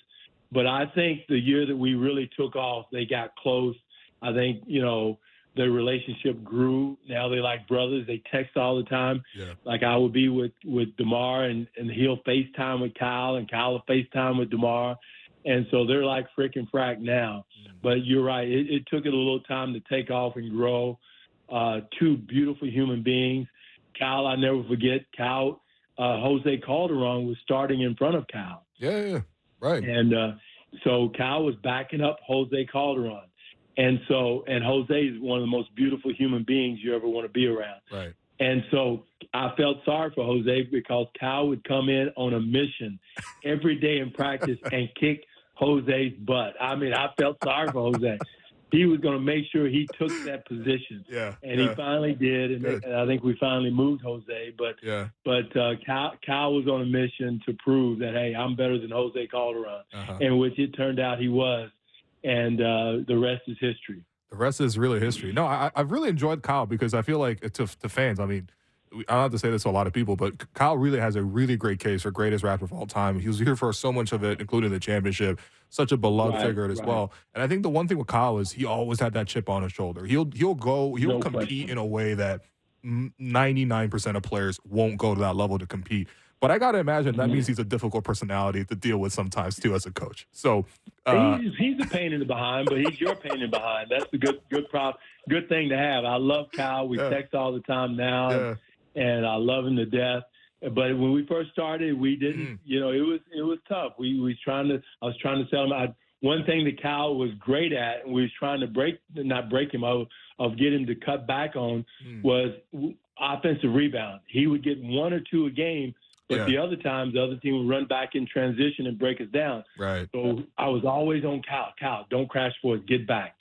But I think the year that we really took off, they got close. I think, their relationship grew. Now they're like brothers. They text all the time. Yeah. Like I would be with DeMar, and he'll FaceTime with Kyle, and Kyle will FaceTime with DeMar. And so they're like frickin' frack now. But you're right. It took it a little time to take off and grow. Two beautiful human beings. Kyle, I never forget, Jose Calderon was starting in front of Kyle. Yeah, right. And so Kyle was backing up Jose Calderon. And Jose is one of the most beautiful human beings you ever want to be around. Right. And so I felt sorry for Jose because Kyle would come in on a mission every day in practice and kick Jose's butt. I mean, I felt sorry for Jose. He was going to make sure he took that position. And he finally did. And I think we finally moved Jose. But Kyle was on a mission to prove that, hey, I'm better than Jose Calderon, and which it turned out he was. And the rest is history. The rest is really history. No, I've really enjoyed Kyle because I feel like to fans, I mean, I don't have to say this to a lot of people, but Kyle really has a really great case for greatest Raptor of all time. He was here for so much of it, including the championship. Such a beloved figure as well. And I think the one thing with Kyle is he always had that chip on his shoulder. He'll compete in a way that 99% of players won't go to that level to compete. But I got to imagine that means he's a difficult personality to deal with sometimes, too, as a coach. So he's a pain in the behind, but he's your pain in the behind. That's a good thing to have. I love Kyle. We text all the time now, and I love him to death. But when we first started, we didn't. It was tough. I was trying to tell him. One thing that Kyle was great at, and we was trying to not break him of get him to cut back on, was offensive rebound. He would get one or two a game. But the other times, the other team would run back in transition and break us down. Right. So I was always on Kyle. Kyle, don't crash for us. Get back.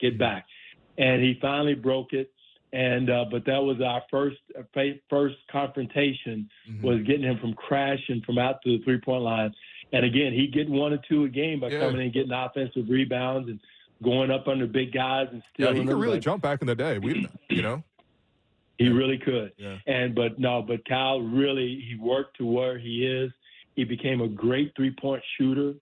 And he finally broke it. And but that was our first confrontation was getting him from crashing from out to the three-point line. And again, he'd get one or two a game by coming in and getting offensive rebounds and going up under big guys and stealing. Yeah, he could really jump back in the day. He really could. Yeah. But Kyle really, he worked to where he is. He became a great three-point shooter.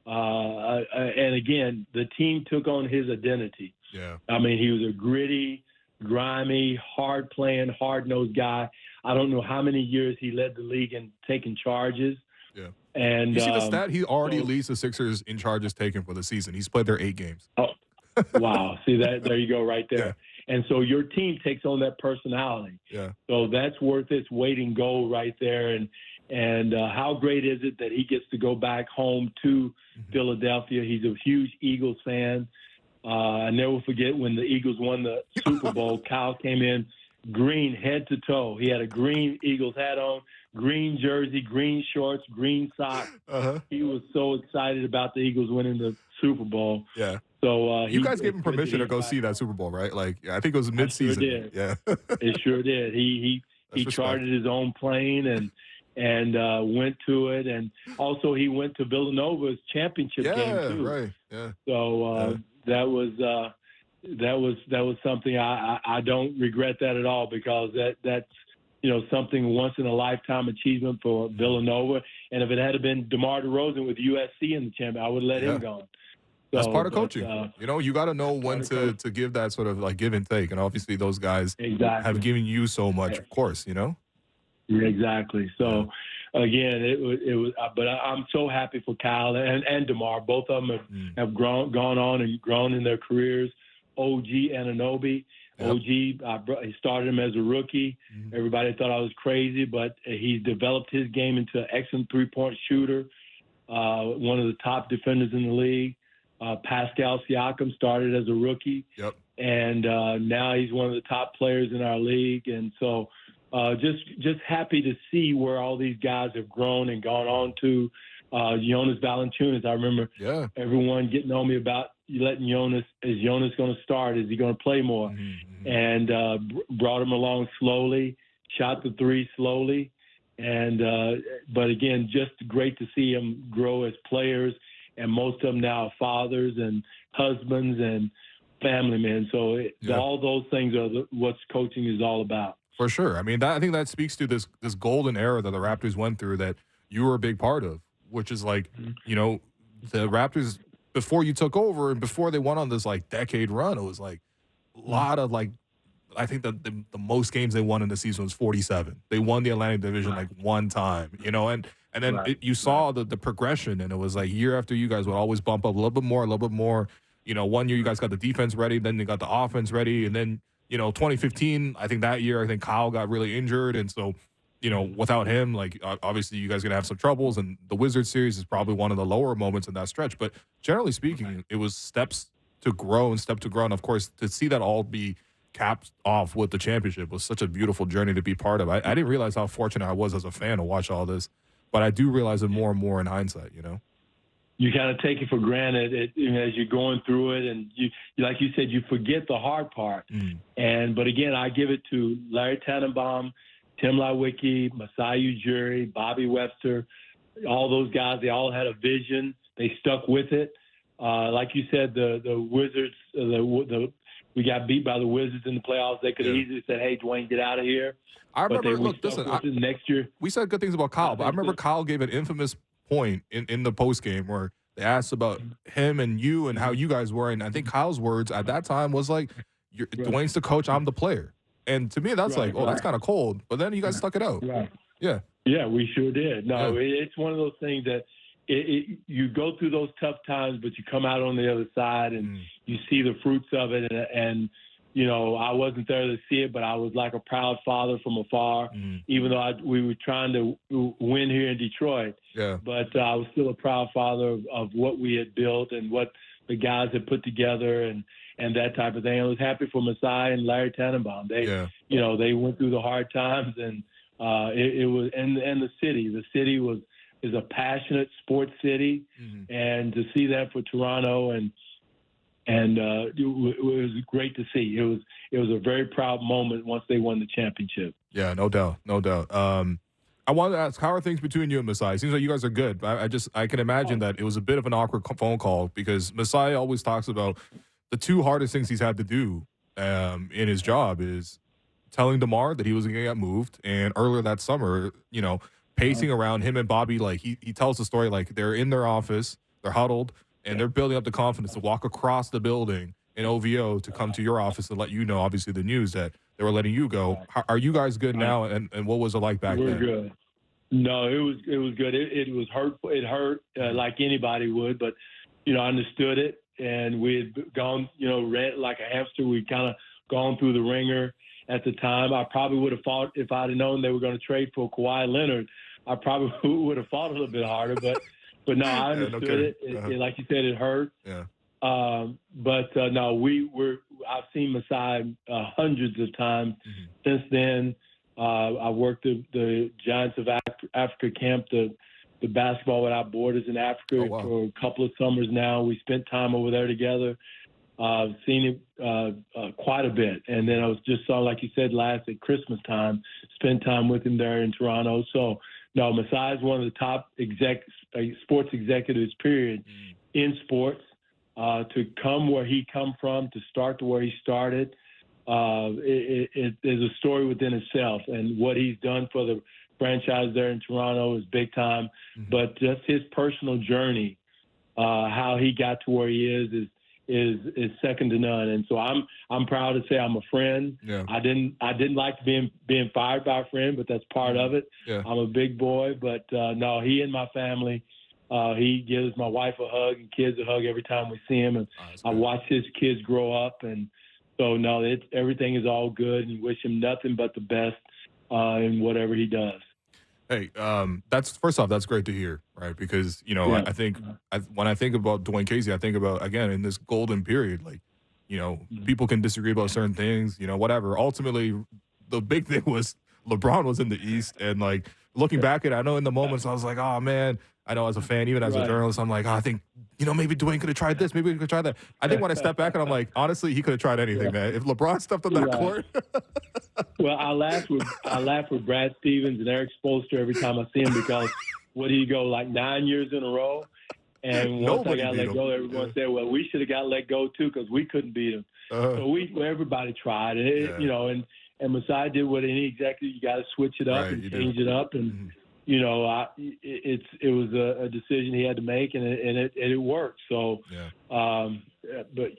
And again, the team took on his identity. Yeah. I mean, he was a gritty, grimy, hard-playing, hard-nosed guy. I don't know how many years he led the league in taking charges. Yeah. And you see the stat? He already leads the Sixers in charges taken for the season. He's played their 8 games. Oh, wow. See that? There you go right there. Yeah. And so your team takes on that personality. Yeah. So that's worth its weight in gold right there. And how great is it that he gets to go back home to Philadelphia? He's a huge Eagles fan. I never forget when the Eagles won the Super Bowl. Kyle came in green head to toe. He had a green Eagles hat on, green jersey, green shorts, green socks. He was so excited about the Eagles winning the Super Bowl. Yeah. So you guys gave him permission to go see that Super Bowl, right? Like, I think it was mid-season. Sure did. Yeah, it sure did. He chartered his own plane and went to it, and also he went to Villanova's championship game too. Right. Yeah. So that was something I don't regret that at all, because that's something once in a lifetime achievement for Villanova. And if it had been DeMar DeRozan with USC in the championship, I would let him go. That's part of coaching. You got to know when to give that sort of like give and take. And obviously those guys have given you so much, of course, Exactly. So, again, it was. But I'm so happy for Kyle and DeMar. Both of them have gone on and grown in their careers. OG Anunoby. Yep. OG, he started him as a rookie. Everybody thought I was crazy, but he's developed his game into an excellent three-point shooter, one of the top defenders in the league. Pascal Siakam started as a rookie, and now he's one of the top players in our league. And so just happy to see where all these guys have grown and gone on to. Jonas Valanciunas, I remember everyone getting on me about letting Jonas. Is Jonas going to start? Is he going to play more? And brought him along slowly, shot the three slowly. And but again, just great to see them grow as players. And most of them now are fathers and husbands and family men. So all those things are what coaching is all about. For sure. I mean, I think that speaks to this golden era that the Raptors went through that you were a big part of, which is like, the Raptors, before you took over and before they went on this like decade run, it was like a lot of like, I think that the most games they won in the season was 47. They won the Atlantic Division like one time, and then you saw the progression, and it was like year after you guys would always bump up a little bit more. 1 year you guys got the defense ready, then you got the offense ready, and then 2015, I think that year, I think Kyle got really injured, and so without him, like obviously you guys are gonna have some troubles, and the Wizards series is probably one of the lower moments in that stretch. But generally speaking, it was steps to grow, and of course to see that all be capped off with the championship was such a beautiful journey to be part of. I didn't realize how fortunate I was as a fan to watch all this. But I do realize it more and more in hindsight, You kind of take it for granted as you're going through it, and you, like you said, you forget the hard part. But again, I give it to Larry Tannenbaum, Tim Lawicki, Masai Ujiri, Bobby Webster, all those guys. They all had a vision. They stuck with it. Like you said, the Wizards, we got beat by the Wizards in the playoffs. They could have easily said, "Hey, Dwane, get out of here." I remember. Next year we said good things about Kyle, but I remember Kyle gave an infamous point in the post game where they asked about him and you and how you guys were, and I think Kyle's words at that time was like, "Dwayne's the coach, I'm the player." And to me, that's that's kind of cold. But then you guys stuck it out. Yeah, we sure did. No, it's one of those things that you go through those tough times, but you come out on the other side and you see the fruits of it. And I wasn't there to see it, but I was like a proud father from afar, even though we were trying to win here in Detroit. But I was still a proud father of what we had built and what the guys had put together and that type of thing. I was happy for Masai and Larry Tannenbaum. They went through the hard times, and it was and the city. The city is a passionate sports city, and to see that for Toronto and it was great to see. It was a very proud moment once they won the championship. Yeah, no doubt. I wanted to ask, how are things between you and Masai? It seems like you guys are good. I can imagine that it was a bit of an awkward phone call because Masai always talks about the two hardest things he's had to do in his job is telling DeMar that he was going to get moved, and earlier that summer, pacing around him and Bobby, like he tells the story like they're in their office, they're huddled, and they're building up the confidence to walk across the building in OVO to come to your office and let you know, obviously, the news that they were letting you go. Are you guys good now, and what was it like back then? We're good. No, it was good. It was hurtful. It hurt like anybody would, but I understood it, and we had gone, ran like a hamster. We'd kind of gone through the ringer at the time. I probably would have fought if I'd have known they were going to trade for Kawhi Leonard. I probably would have fought a little bit harder, but no, I understood it. Like you said, it hurt. Yeah. But no, I've seen Masai hundreds of times since then. I worked the Giants of Africa camp, the the Basketball Without Borders in Africa for a couple of summers now. We spent time over there together. Seen it quite a bit. And then I was just saw, like you said, last at Christmas time, spent time with him there in Toronto. So, no, Masai is one of the top sports executives, period, in sports. To come where he come from, to start to where he started, it is a story within itself. And what he's done for the franchise there in Toronto is big time. But just his personal journey, how he got to where he is second to none. And so I'm proud to say I'm a friend. Yeah. I didn't like being fired by a friend, but that's part of it. Yeah. I'm a big boy, but no, he and my family. He gives my wife a hug and kids a hug every time we see him, and I watch his kids grow up. And so no, everything is all good, and wish him nothing but the best in whatever he does. Hey, that's first off, that's great to hear, right? Because I think when I think about Dwane Casey, I think about, again, in this golden period, like people can disagree about certain things, whatever. Ultimately, the big thing was LeBron was in the East, and like looking back at it, I know in the moments I was like, oh man, I know as a fan, even as a journalist, I'm like, I think maybe Dwane could have tried this, maybe he could have tried that. I think when I step back and I'm like, honestly, he could have tried anything, man. If LeBron stepped on that court. Well, I laugh with Brad Stevens and Eric Spoelstra every time I see him, because what do you go, like 9 years in a row? And once I got let go, everyone said, well, we should have got let go too, because we couldn't beat him. So everybody tried, and and Masai did what any executive, you got to switch it up and change it up, and it was a decision he had to make, and it worked. So, but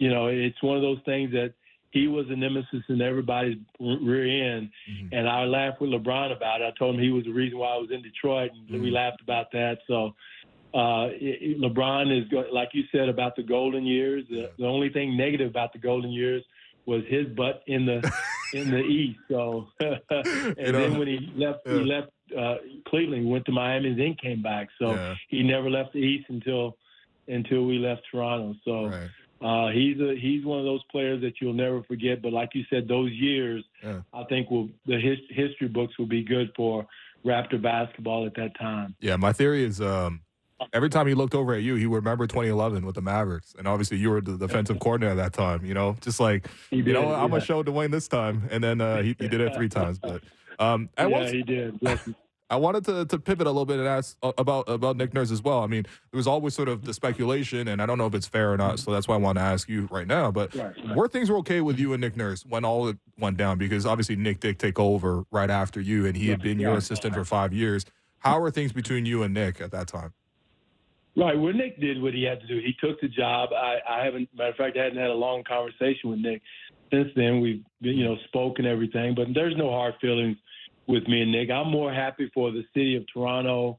it's one of those things that he was a nemesis in everybody's rear end, and I laughed with LeBron about it. I told him he was the reason why I was in Detroit, and we laughed about that. So, LeBron is, like you said about the golden years. The only thing negative about the golden years was his butt in the East. So, then when he left Cleveland, went to Miami, and then came back. So he never left the East until we left Toronto. So he's one of those players that you'll never forget. But like you said, those years, I think the history books will be good for Raptor basketball at that time. Yeah, my theory is every time he looked over at you, he would remember 2011 with the Mavericks. And obviously you were the defensive coordinator at that time, just like, I'm going to show Dwane this time. And then he did it 3 times. But he did. I wanted to pivot a little bit and ask about Nick Nurse as well. I mean, there was always sort of the speculation, and I don't know if it's fair or not, so that's why I want to ask you right now. But were things okay with you and Nick Nurse when all it went down? Because obviously Nick did take over right after you, and he had been your assistant for 5 years. How were things between you and Nick at that time? Right. Well, Nick did what he had to do. He took the job. I haven't, matter of fact, I hadn't had a long conversation with Nick since then. We've, spoken everything, but there's no hard feelings with me and Nick. I'm more happy for the city of Toronto.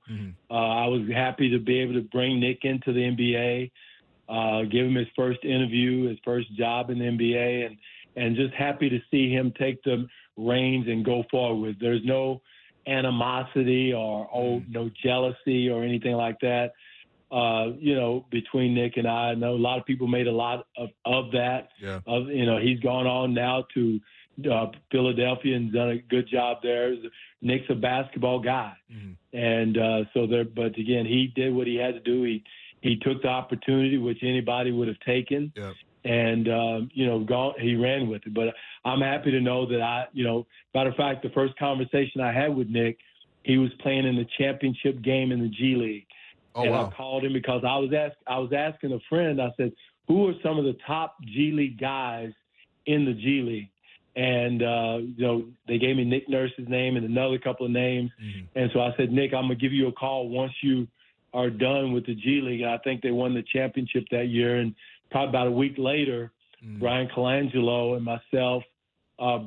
I was happy to be able to bring Nick into the NBA, give him his first interview, his first job in the NBA, and just happy to see him take the reins and go forward. There's no animosity or no jealousy or anything like that. Between Nick and I know a lot of people made a lot of that. He's gone on now to Philadelphia and done a good job there. Nick's a basketball guy. And but again, he did what he had to do. He took the opportunity, which anybody would have taken. And, he ran with it. But I'm happy to know that matter of fact, the first conversation I had with Nick, he was playing in the championship game in the G League. I called him because I was asking a friend, I said, who are some of the top G League guys in the G League? And, they gave me Nick Nurse's name and another couple of names. And so I said, Nick, I'm going to give you a call once you are done with the G League. And I think they won the championship that year. And probably about a week later, Brian Colangelo and myself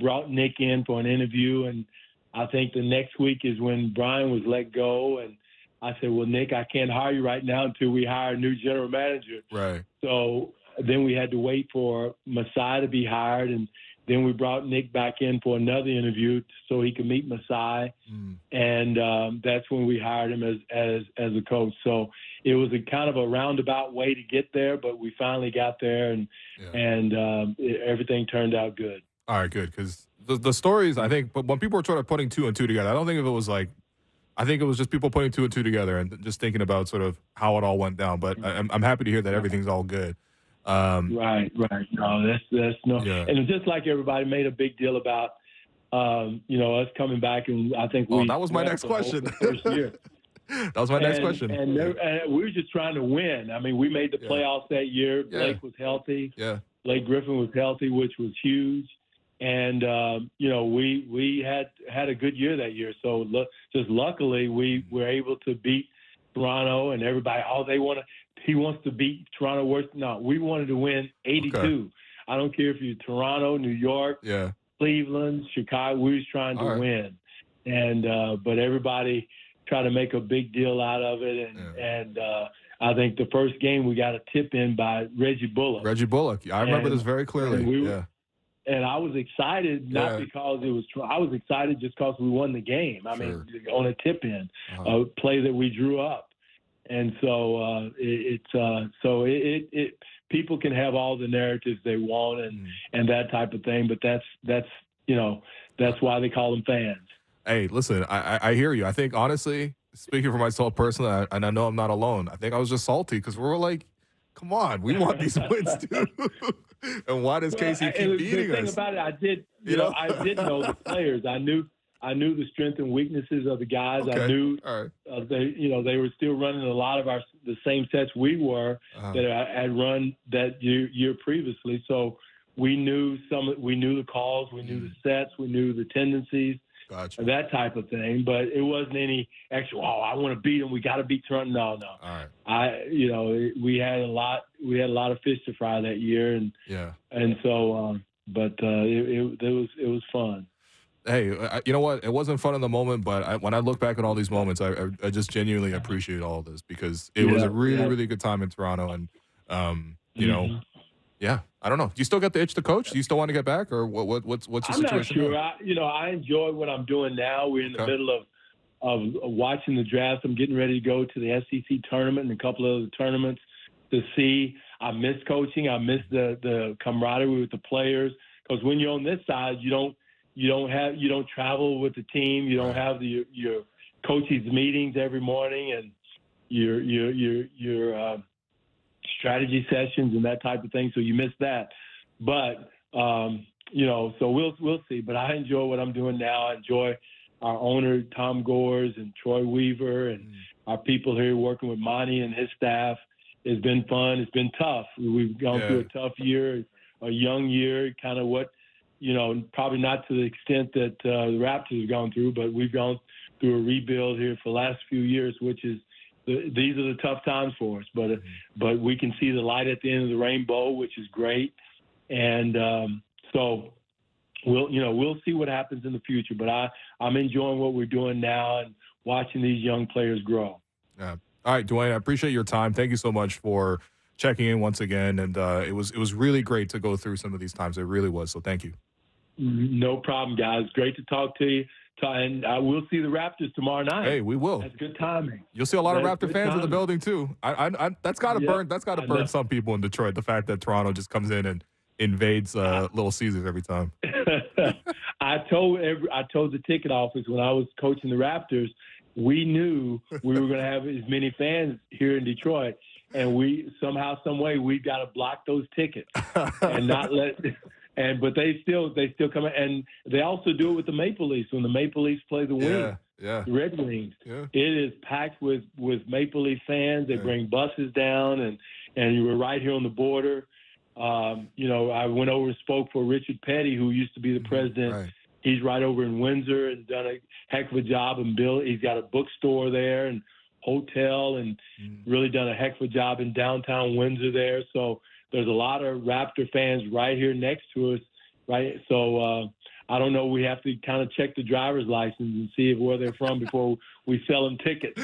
brought Nick in for an interview. And I think the next week is when Brian was let go. And I said, well, Nick, I can't hire you right now until we hire a new general manager. Right. So then we had to wait for Masai to be hired. And then we brought Nick back in for another interview so he could meet Masai. And that's when we hired him as a coach. So it was a kind of a roundabout way to get there, but we finally got there, and everything turned out good. All right, good. Because the stories, I think, but when people were sort of putting 2 and 2 together, I don't think if it was like I think it was just people putting two and two together and just thinking about sort of how it all went down. But I'm happy to hear that everything's all good. Right. No, that's no. Yeah. And it's just like everybody made a big deal about, us coming back, and I think that was my next question. First year. That was my next question. And we were just trying to win. I mean, we made the playoffs that year. Blake was healthy. Yeah. Blake Griffin was healthy, which was huge. And, we had a good year that year. So just luckily we were able to beat Toronto, and everybody, he wants to beat Toronto worse. No, we wanted to win 82. Okay. I don't care if you're Toronto, New York, Cleveland, Chicago. We was trying to win. And, but everybody tried to make a big deal out of it. And I think the first game we got a tip in by Reggie Bullock. I remember this very clearly. And I was excited, not because I was excited just because we won the game. I mean, on a tip in, a play that we drew up. And so people can have all the narratives they want and that type of thing, but that's why they call them fans. Hey, listen, I hear you. I think, honestly, speaking for myself personally, and I know I'm not alone, I think I was just salty because we were like, come on, we want these wins too. And why does Casey keep beating us? The thing about it, I did know the players. I knew the strengths and weaknesses of the guys. Okay. I knew they were still running a lot of the same sets we were that I had run that year previously. So we knew the calls, we knew the sets, we knew the tendencies. Gotcha. That type of thing, but it wasn't any extra. Oh, I want to beat them. We got to beat Toronto. No. All right. We had a lot of fish to fry that year, and so, it was fun. Hey, you know what? It wasn't fun in the moment, but when I look back at all these moments, I just genuinely appreciate all of this because it was a really, really good time in Toronto, and Yeah, I don't know. Do you still got the itch to coach? Do you still want to get back, or what's your situation? I'm not sure. I enjoy what I'm doing now. We're in the middle of watching the draft. I'm getting ready to go to the SEC tournament and a couple of other tournaments to see. I miss coaching. I miss the camaraderie with the players because when you're on this side, you don't travel with the team. You don't have your coaches meetings every morning and your strategy sessions and that type of thing. So you miss that. But, so we'll see. But I enjoy what I'm doing now. I enjoy our owner, Tom Gores, and Troy Weaver, and our people here working with Monty and his staff. It's been fun. It's been tough. We've gone through a tough year, a young year, kind of what, probably not to the extent that the Raptors have gone through, but we've gone through a rebuild here for the last few years, which is these are the tough times for us. But we can see the light at the end of the rainbow, which is great. And so we'll see what happens in the future. But I'm enjoying what we're doing now and watching these young players grow. Yeah. All right, Dwane, I appreciate your time. Thank you so much for checking in once again. And it was really great to go through some of these times. It really was. So thank you. No problem, guys. Great to talk to you. And I will see the Raptors tomorrow night. Hey, we will. That's good timing. You'll see a lot of Raptor fans in the building too. That's got to burn. That's got to burn some people in Detroit. The fact that Toronto just comes in and invades Little Caesars every time. I told the ticket office when I was coaching the Raptors, we knew we were going to have as many fans here in Detroit, and we somehow, some way, we got to block those tickets and not let. But they still come in, and they also do it with the Maple Leafs when the Maple Leafs play the Wings, the Red Wings. Yeah. It is packed with Maple Leaf fans. They bring buses down, and you were right here on the border. I went over and spoke for Richard Petty, who used to be the president. Right. He's right over in Windsor and done a heck of a job. And he's got a bookstore there and hotel, and really done a heck of a job in downtown Windsor there. So there's a lot of Raptor fans right here next to us, right? So I don't know. We have to kind of check the driver's license and see where they're from before we sell them tickets.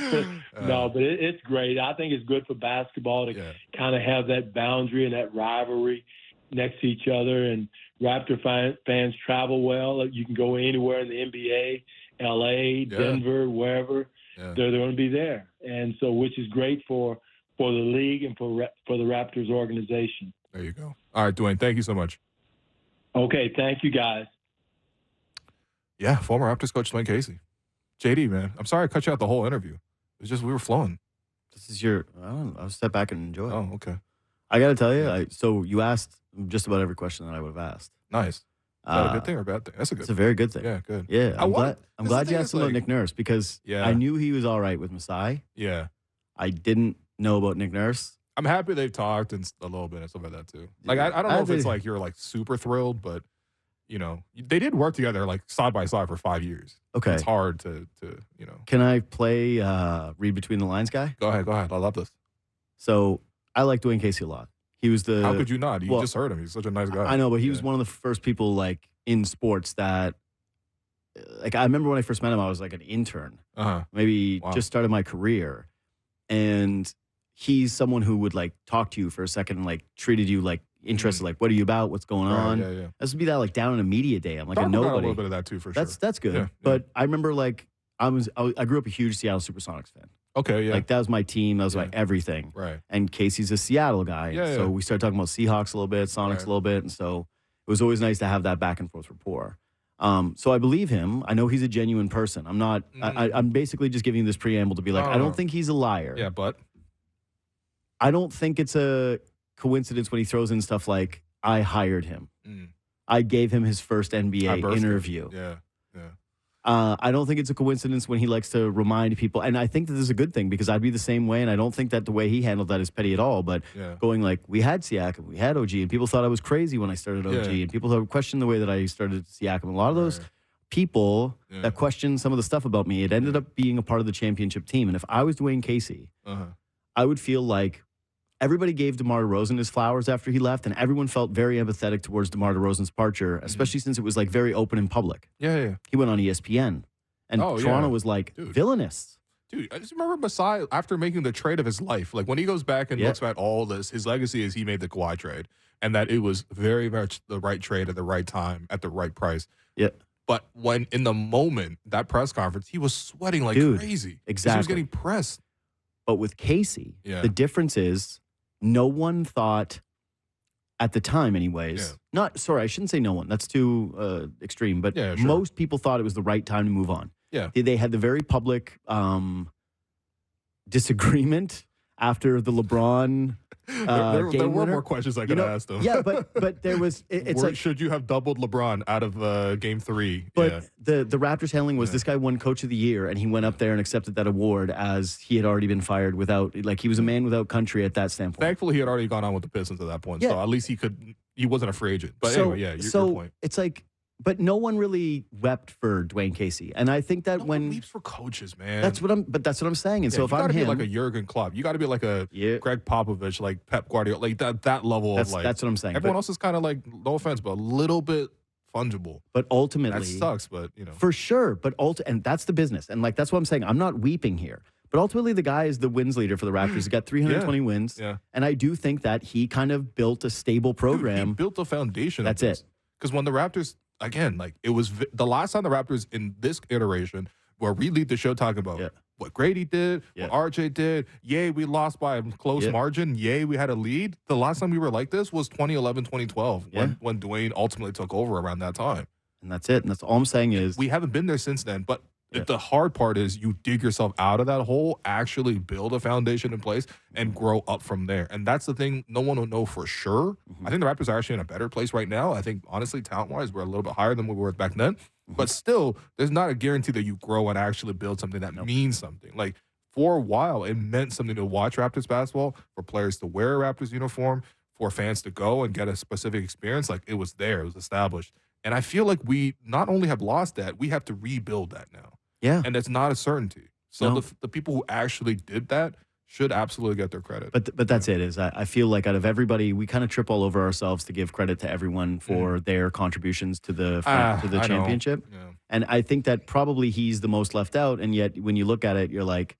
No, but it's great. I think it's good for basketball to kind of have that boundary and that rivalry next to each other. And Raptor fans travel well. You can go anywhere in the NBA, LA, Denver, wherever. Yeah. They're going to be there. And so, which is great for the league and for the Raptors organization. There you go. All right, Dwane, thank you so much. Okay, thank you, guys. Yeah, former Raptors coach Dwane Casey. JD, man, I'm sorry I cut you out the whole interview. It's just we were flowing. This is your. I'll step back and enjoy it. Oh, okay. I got to tell you, so you asked just about every question that I would have asked. Nice. Is that a good thing or a bad thing? That's a good. It's a very good thing. Yeah, good. Yeah, I'm glad you asked about Nick Nurse because I knew he was all right with Masai. Yeah. I didn't know about Nick Nurse. I'm happy they've talked and a little bit and stuff like that too. Like I don't know if it's like you're like super thrilled, but they did work together like side by side for 5 years. Okay, it's hard to. Can I play read between the lines guy? Go ahead. I love this. So I like Dwane Casey a lot. He was the. How could you not? You just heard him. He's such a nice guy. I know, but he was one of the first people like in sports that. Like I remember when I first met him, I was like an intern, maybe just started my career, and he's someone who would like talk to you for a second and like treated you like interested, like what are you about, what's going on? Yeah. This would be that like down in a media day. I'm like a nobody. A little bit of that too for sure. That's good. Yeah, but I remember like I grew up a huge Seattle SuperSonics fan. Okay, yeah. Like that was my team. That was my everything. Right. And Casey's a Seattle guy. So we started talking about Seahawks a little bit, Sonics a little bit. And so it was always nice to have that back and forth rapport. So I believe him. I know he's a genuine person. I'm not, I'm basically just giving you this preamble to be like, I don't think he's a liar. Yeah, but I don't think it's a coincidence when he throws in stuff like, I hired him. I gave him his first NBA interview. Yeah. I don't think it's a coincidence when he likes to remind people. And I think that this is a good thing because I'd be the same way. And I don't think that the way he handled that is petty at all. But going like, we had Siakam, we had OG, and people thought I was crazy when I started OG. And people questioned the way that I started Siakam. A lot of those people that questioned some of the stuff about me, it ended up being a part of the championship team. And if I was Dwane Casey, I would feel like everybody gave DeMar DeRozan his flowers after he left, and everyone felt very empathetic towards DeMar DeRozan's departure, especially since it was like very open in public. Yeah. He went on ESPN, and Toronto was like villainous. Dude, I just remember Masai after making the trade of his life. Like when he goes back and looks at all this, his legacy is he made the Kawhi trade, and that it was very much the right trade at the right time at the right price. Yeah. But when in the moment, that press conference, he was sweating like crazy. Exactly. He was getting pressed. But with Casey, the difference is no one thought at the time anyways. I shouldn't say no one. That's too extreme. But most people thought it was the right time to move on. Yeah. They had the very public disagreement after the LeBron there were more questions I could ask them. Yeah, but there was. It's like, should you have doubled LeBron out of Game 3? But the Raptors handling was this guy won Coach of the Year, and he went up there and accepted that award as he had already been fired without, like he was a man without country at that standpoint. Thankfully, he had already gone on with the Pistons at that point, so at least he wasn't a free agent. But anyway, your point. It's like. But no one really wept for Dwane Casey, and I think that no when one weeps for coaches, man. That's what I'm saying. And so if I'm him, you gotta be like a Jurgen Klopp. You got to be like a Greg Popovich, like Pep Guardiola, like that level of like. That's what I'm saying. Everyone else is kind of like, no offense, but a little bit fungible. But ultimately, that sucks. But for sure. But and that's the business, and like that's what I'm saying. I'm not weeping here. But ultimately, the guy is the wins leader for the Raptors. He got 320 wins, and I do think that he kind of built a stable program. He built a foundation. That's it. Because when the Raptors. Again, like it was the last time the Raptors in this iteration where we lead the show talking about what Grady did, what RJ did. Yay, we lost by a close margin. Yay, we had a lead. The last time we were like this was 2011, 2012 when Dwane ultimately took over around that time. And that's it. And that's all I'm saying is we haven't been there since then. But the hard part is you dig yourself out of that hole, actually build a foundation in place, and grow up from there. And that's the thing no one will know for sure. I think the Raptors are actually in a better place right now. I think, honestly, talent-wise, we're a little bit higher than we were back then. But still, there's not a guarantee that you grow and actually build something that means something. Like, for a while, it meant something to watch Raptors basketball, for players to wear a Raptors uniform, for fans to go and get a specific experience. Like, it was there. It was established. And I feel like we not only have lost that, we have to rebuild that now. Yeah. And that's not a certainty. So the people who actually did that should absolutely get their credit. But that's it. Is I feel like out of everybody, we kind of trip all over ourselves to give credit to everyone for their contributions to the championship. Yeah. And I think that probably he's the most left out. And yet when you look at it, you're like,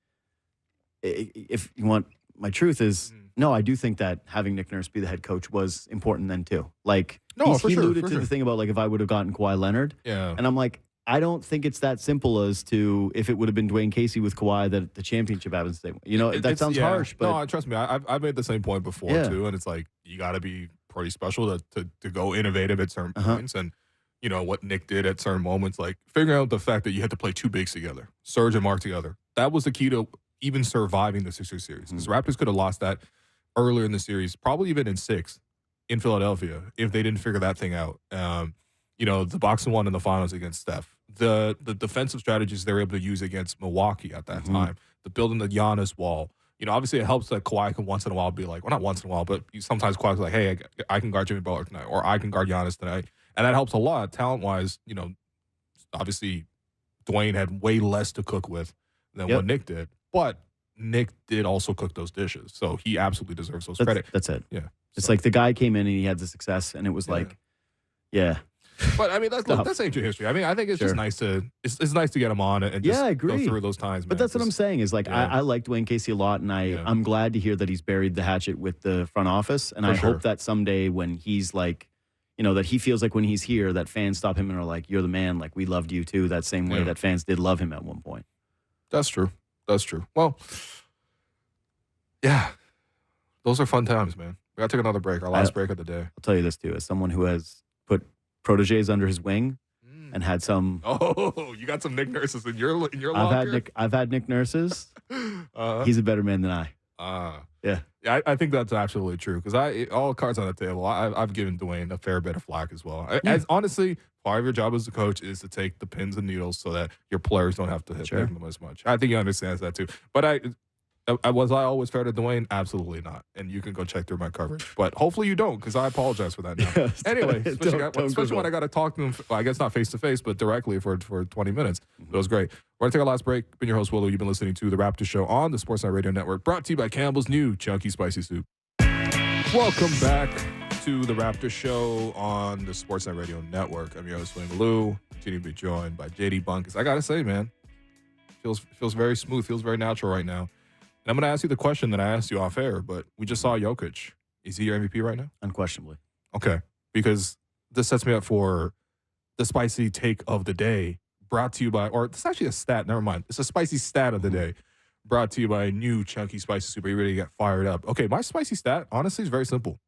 if you want my truth is, no, I do think that having Nick Nurse be the head coach was important then too. Like he alluded to the thing about like if I would have gotten Kawhi Leonard. Yeah. And I'm like, I don't think it's that simple as to if it would have been Dwane Casey with Kawhi that the championship happens the same way. You know, that sounds harsh, but no, trust me, I've made the same point before too, and it's like you got to be pretty special to go innovative at certain points. And what Nick did at certain moments, like figuring out the fact that you had to play two bigs together, Serge and Mark together. That was the key to even surviving the Sixers series. Because Raptors could have lost that earlier in the series, probably even in 6 in Philadelphia, if they didn't figure that thing out. The boxing one in the finals against Steph. The defensive strategies they were able to use against Milwaukee at that time, the building the Giannis wall. Obviously it helps that Kawhi can once in a while be like, well, not once in a while, but sometimes Kawhi's like, hey, I can guard Jimmy Butler tonight, or I can guard Giannis tonight. And that helps a lot talent-wise. Obviously Dwane had way less to cook with than what Nick did. But Nick did also cook those dishes. So he absolutely deserves those credit. That's it. Yeah. It's like the guy came in and he had the success, and it was like, But I mean, that's ancient history. I mean, I think it's just nice to it's nice to get him on and just I agree. go through those times. But that's what I'm saying is like I like Dwane Casey a lot, and I'm glad to hear that he's buried the hatchet with the front office, and I hope that someday when he's like, that he feels like when he's here that fans stop him and are like, "You're the man. Like we loved you too." That same way that fans did love him at one point. That's true. That's true. Well, yeah, those are fun times, man. We got to take another break. Our last break of the day. I'll tell you this too, as someone who has put proteges under his wing and had some. Oh, you got some Nick Nurses in your locker? I've had Nick Nurses. He's a better man than I. Yeah, I think that's absolutely true because all cards on the table. I've given Dwane a fair bit of flack as well. As honestly, part of your job as a coach is to take the pins and needles so that your players don't have to hit them as much. I think he understands that too. But was I always fair to Dwane? Absolutely not. And you can go check through my coverage. But hopefully you don't, because I apologize for that now. Yes, anyway, especially when I got to talk to him, I guess not face-to-face, but directly for 20 minutes. It was great. We're going to take our last break. Been your host, Willow. You've been listening to The Raptors Show on the Sportsnet Radio Network, brought to you by Campbell's new Chunky Spicy Soup. Welcome back to The Raptors Show on the Sportsnet Radio Network. I'm your host, William Lou. Continue to be joined by JD Bunkis. I got to say, man, feels very smooth, feels very natural right now. And I'm going to ask you the question that I asked you off air, but we just saw Jokic. Is he your MVP right now? Unquestionably. Okay. Because this sets me up for the spicy take of the day, brought to you by, or it's actually a stat, never mind. It's a spicy stat of the day, brought to you by a new Chunky Spicy Soup. You ready to get fired up? Okay, my spicy stat, honestly, is very simple.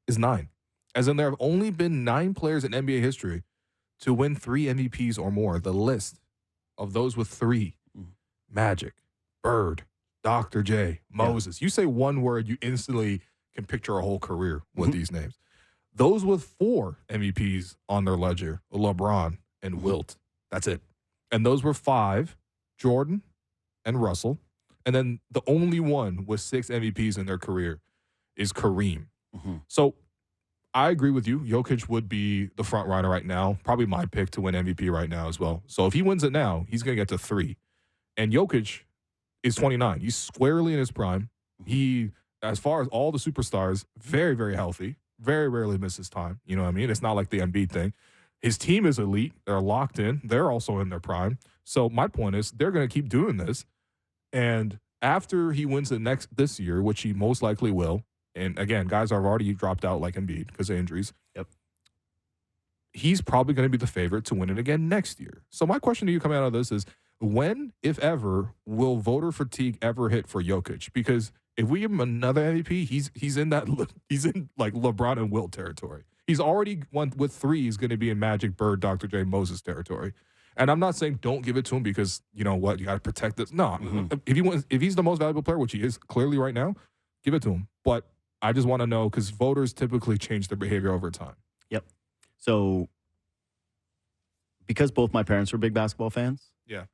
Is 9. As in, there have only been 9 players in NBA history to win 3 MVPs or more. The list of those with 3, Magic, Bird, Dr. J, Moses. You say one word, you instantly can picture a whole career with these names. Those with 4 MVPs on their ledger, LeBron and Wilt. That's it. And those were 5, Jordan and Russell. And then the only one with 6 MVPs in their career is Kareem. So I agree with you. Jokic would be the front runner right now. Probably my pick to win MVP right now as well. So if he wins it now, he's going to get to 3. And Jokic is 29. He's squarely in his prime. He, as far as all the superstars, very, very healthy. Very rarely misses time. You know what I mean? It's not like the Embiid thing. His team is elite. They're locked in. They're also in their prime. So my point is they're going to keep doing this. And after he wins this year, which he most likely will, and again, guys have already dropped out like Embiid because of injuries. Yep. He's probably going to be the favorite to win it again next year. So my question to you coming out of this is, when, if ever, will voter fatigue ever hit for Jokic? Because if we give him another MVP, he's in like LeBron and Wilt territory. He's already won with 3. He's going to be in Magic, Bird, Dr. J, Moses territory. And I'm not saying don't give it to him because you know what, you got to protect this. No, if he's the most valuable player, which he is clearly right now, give it to him. But I just want to know because voters typically change their behavior over time. Yep. So because both my parents were big basketball fans. Yeah.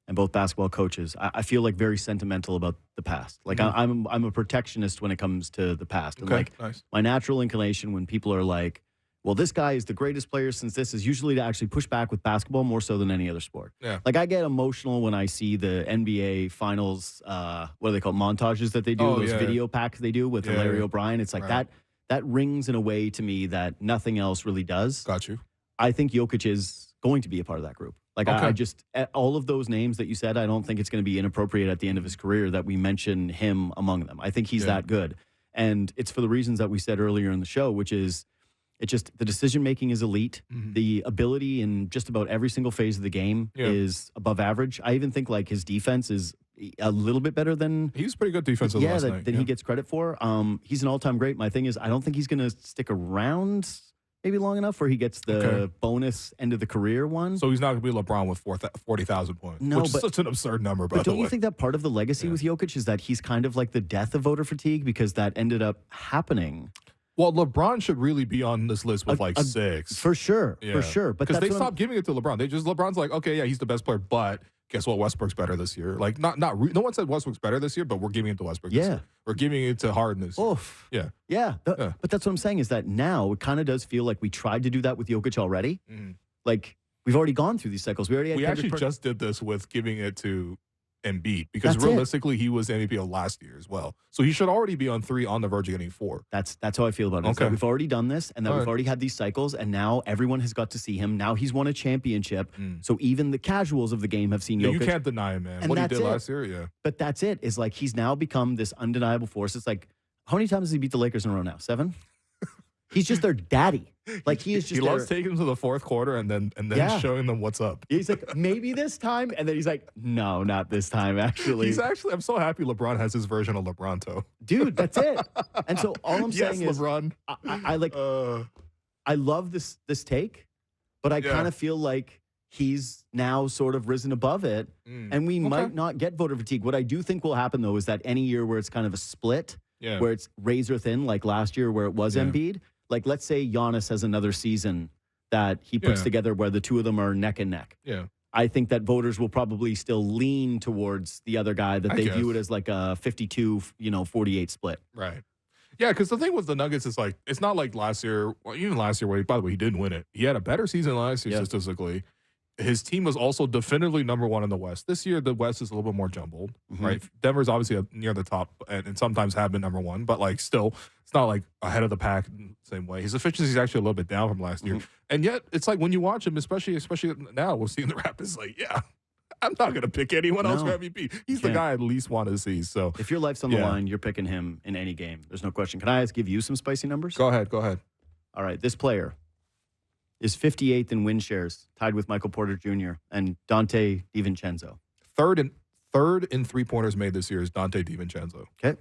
And both basketball coaches, I feel like very sentimental about the past. Like I'm a protectionist when it comes to the past. And like my natural inclination when people are like, well, this guy is the greatest player since this, is usually to actually push back with basketball more so than any other sport. Yeah. Like I get emotional when I see the NBA finals, what do they call it, montages that they do, those video packs they do with Larry O'Brien. It's like that rings in a way to me that nothing else really does. Got you. I think Jokic is going to be a part of that group. Like I just, all of those names that you said, I don't think it's going to be inappropriate at the end of his career that we mention him among them. I think he's that good. And it's for the reasons that we said earlier in the show, which is it's just the decision-making is elite. The ability in just about every single phase of the game is above average. I even think like his defense is a little bit better than... He's pretty good defensive last night. Than he gets credit for. He's an all-time great. My thing is I don't think he's going to stick around maybe long enough where he gets the bonus end of the career one. So he's not going to be LeBron with 40,000 points, which is such an absurd number, by the way. But don't you think that part of the legacy with Jokic is that he's kind of like the death of voter fatigue because that ended up happening? Well, LeBron should really be on this list with 6. For sure, for sure. But because they stopped giving it to LeBron. LeBron's like, okay, yeah, he's the best player, but guess what? Westbrook's better this year. Like, no one said Westbrook's better this year, but we're giving it to Westbrook. This year. We're giving it to Harden this year. Yeah. But that's what I'm saying is that now it kind of does feel like we tried to do that with Jokic already. Like, we've already gone through these cycles. We actually just did this with giving it to Embiid because realistically he was MVP of last year as well. So he should already be on 3, on the verge of getting 4. That's how I feel about it. Okay. We've already done this and that we've already had these cycles and now everyone has got to see him. Now he's won a championship. So even the casuals of the game have seen Jokic. You can't deny him, man. And what he did last year, But that's it. Is like he's now become this undeniable force. It's like, how many times has he beat the Lakers in a row now? 7? He's just their daddy. Like he is just. He loves taking them to the fourth quarter and then showing them what's up. He's like, maybe this time, and then he's like, no, not this time. Actually, I'm so happy LeBron has his version of LeBronto. Dude, that's it. And so all I'm saying is, LeBron. I love this take, but I kind of feel like he's now sort of risen above it, and we might not get voter fatigue. What I do think will happen though is that any year where it's kind of a split, where it's razor thin, like last year where it was Embiid. Like, let's say Giannis has another season that he puts together where the two of them are neck and neck. Yeah. I think that voters will probably still lean towards the other guy, that they view it as like a 52-48 split. Right. Yeah, because the thing with the Nuggets is like, it's not like last year, even last year, by the way, he didn't win it. He had a better season last year statistically. His team was also definitively number 1 in the West. This year, the West is a little bit more jumbled, right? Denver's obviously near the top and sometimes have been number 1, but like still, it's not like ahead of the pack in the same way. His efficiency is actually a little bit down from last year. And yet, it's like when you watch him, especially now, we're seeing the Raptors like, I'm not going to pick anyone else for MVP. He's the guy I at least want to see. So if your life's on the line, you're picking him in any game. There's no question. Can I give you some spicy numbers? Go ahead. All right, this player is 58th in win shares, tied with Michael Porter Jr. and Dante DiVincenzo. Third in 3-pointers made this year is Dante DiVincenzo. Okay.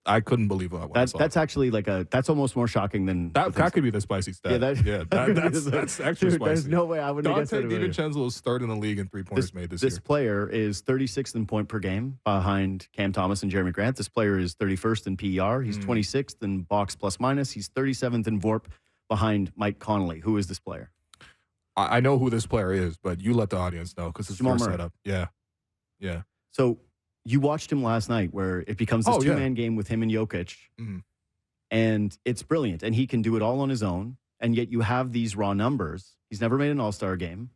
I couldn't believe that. That's actually that's almost more shocking than that could be the spicy stat. That's actually spicy. There's no way I wouldn't have guessed it. Dante DiVincenzo is third in the league in 3-pointers made this year. This player is 36th in point per game behind Cam Thomas and Jeremy Grant. This player is 31st in PER. He's 26th in box plus minus. He's 37th in VORP behind Mike Connolly. Who is this player? I know who this player is, but you let the audience know because it's first setup. Yeah. So you watched him last night where it becomes this two-man game with him and Jokic, and it's brilliant. And he can do it all on his own, and yet you have these raw numbers. He's never made an all-star game.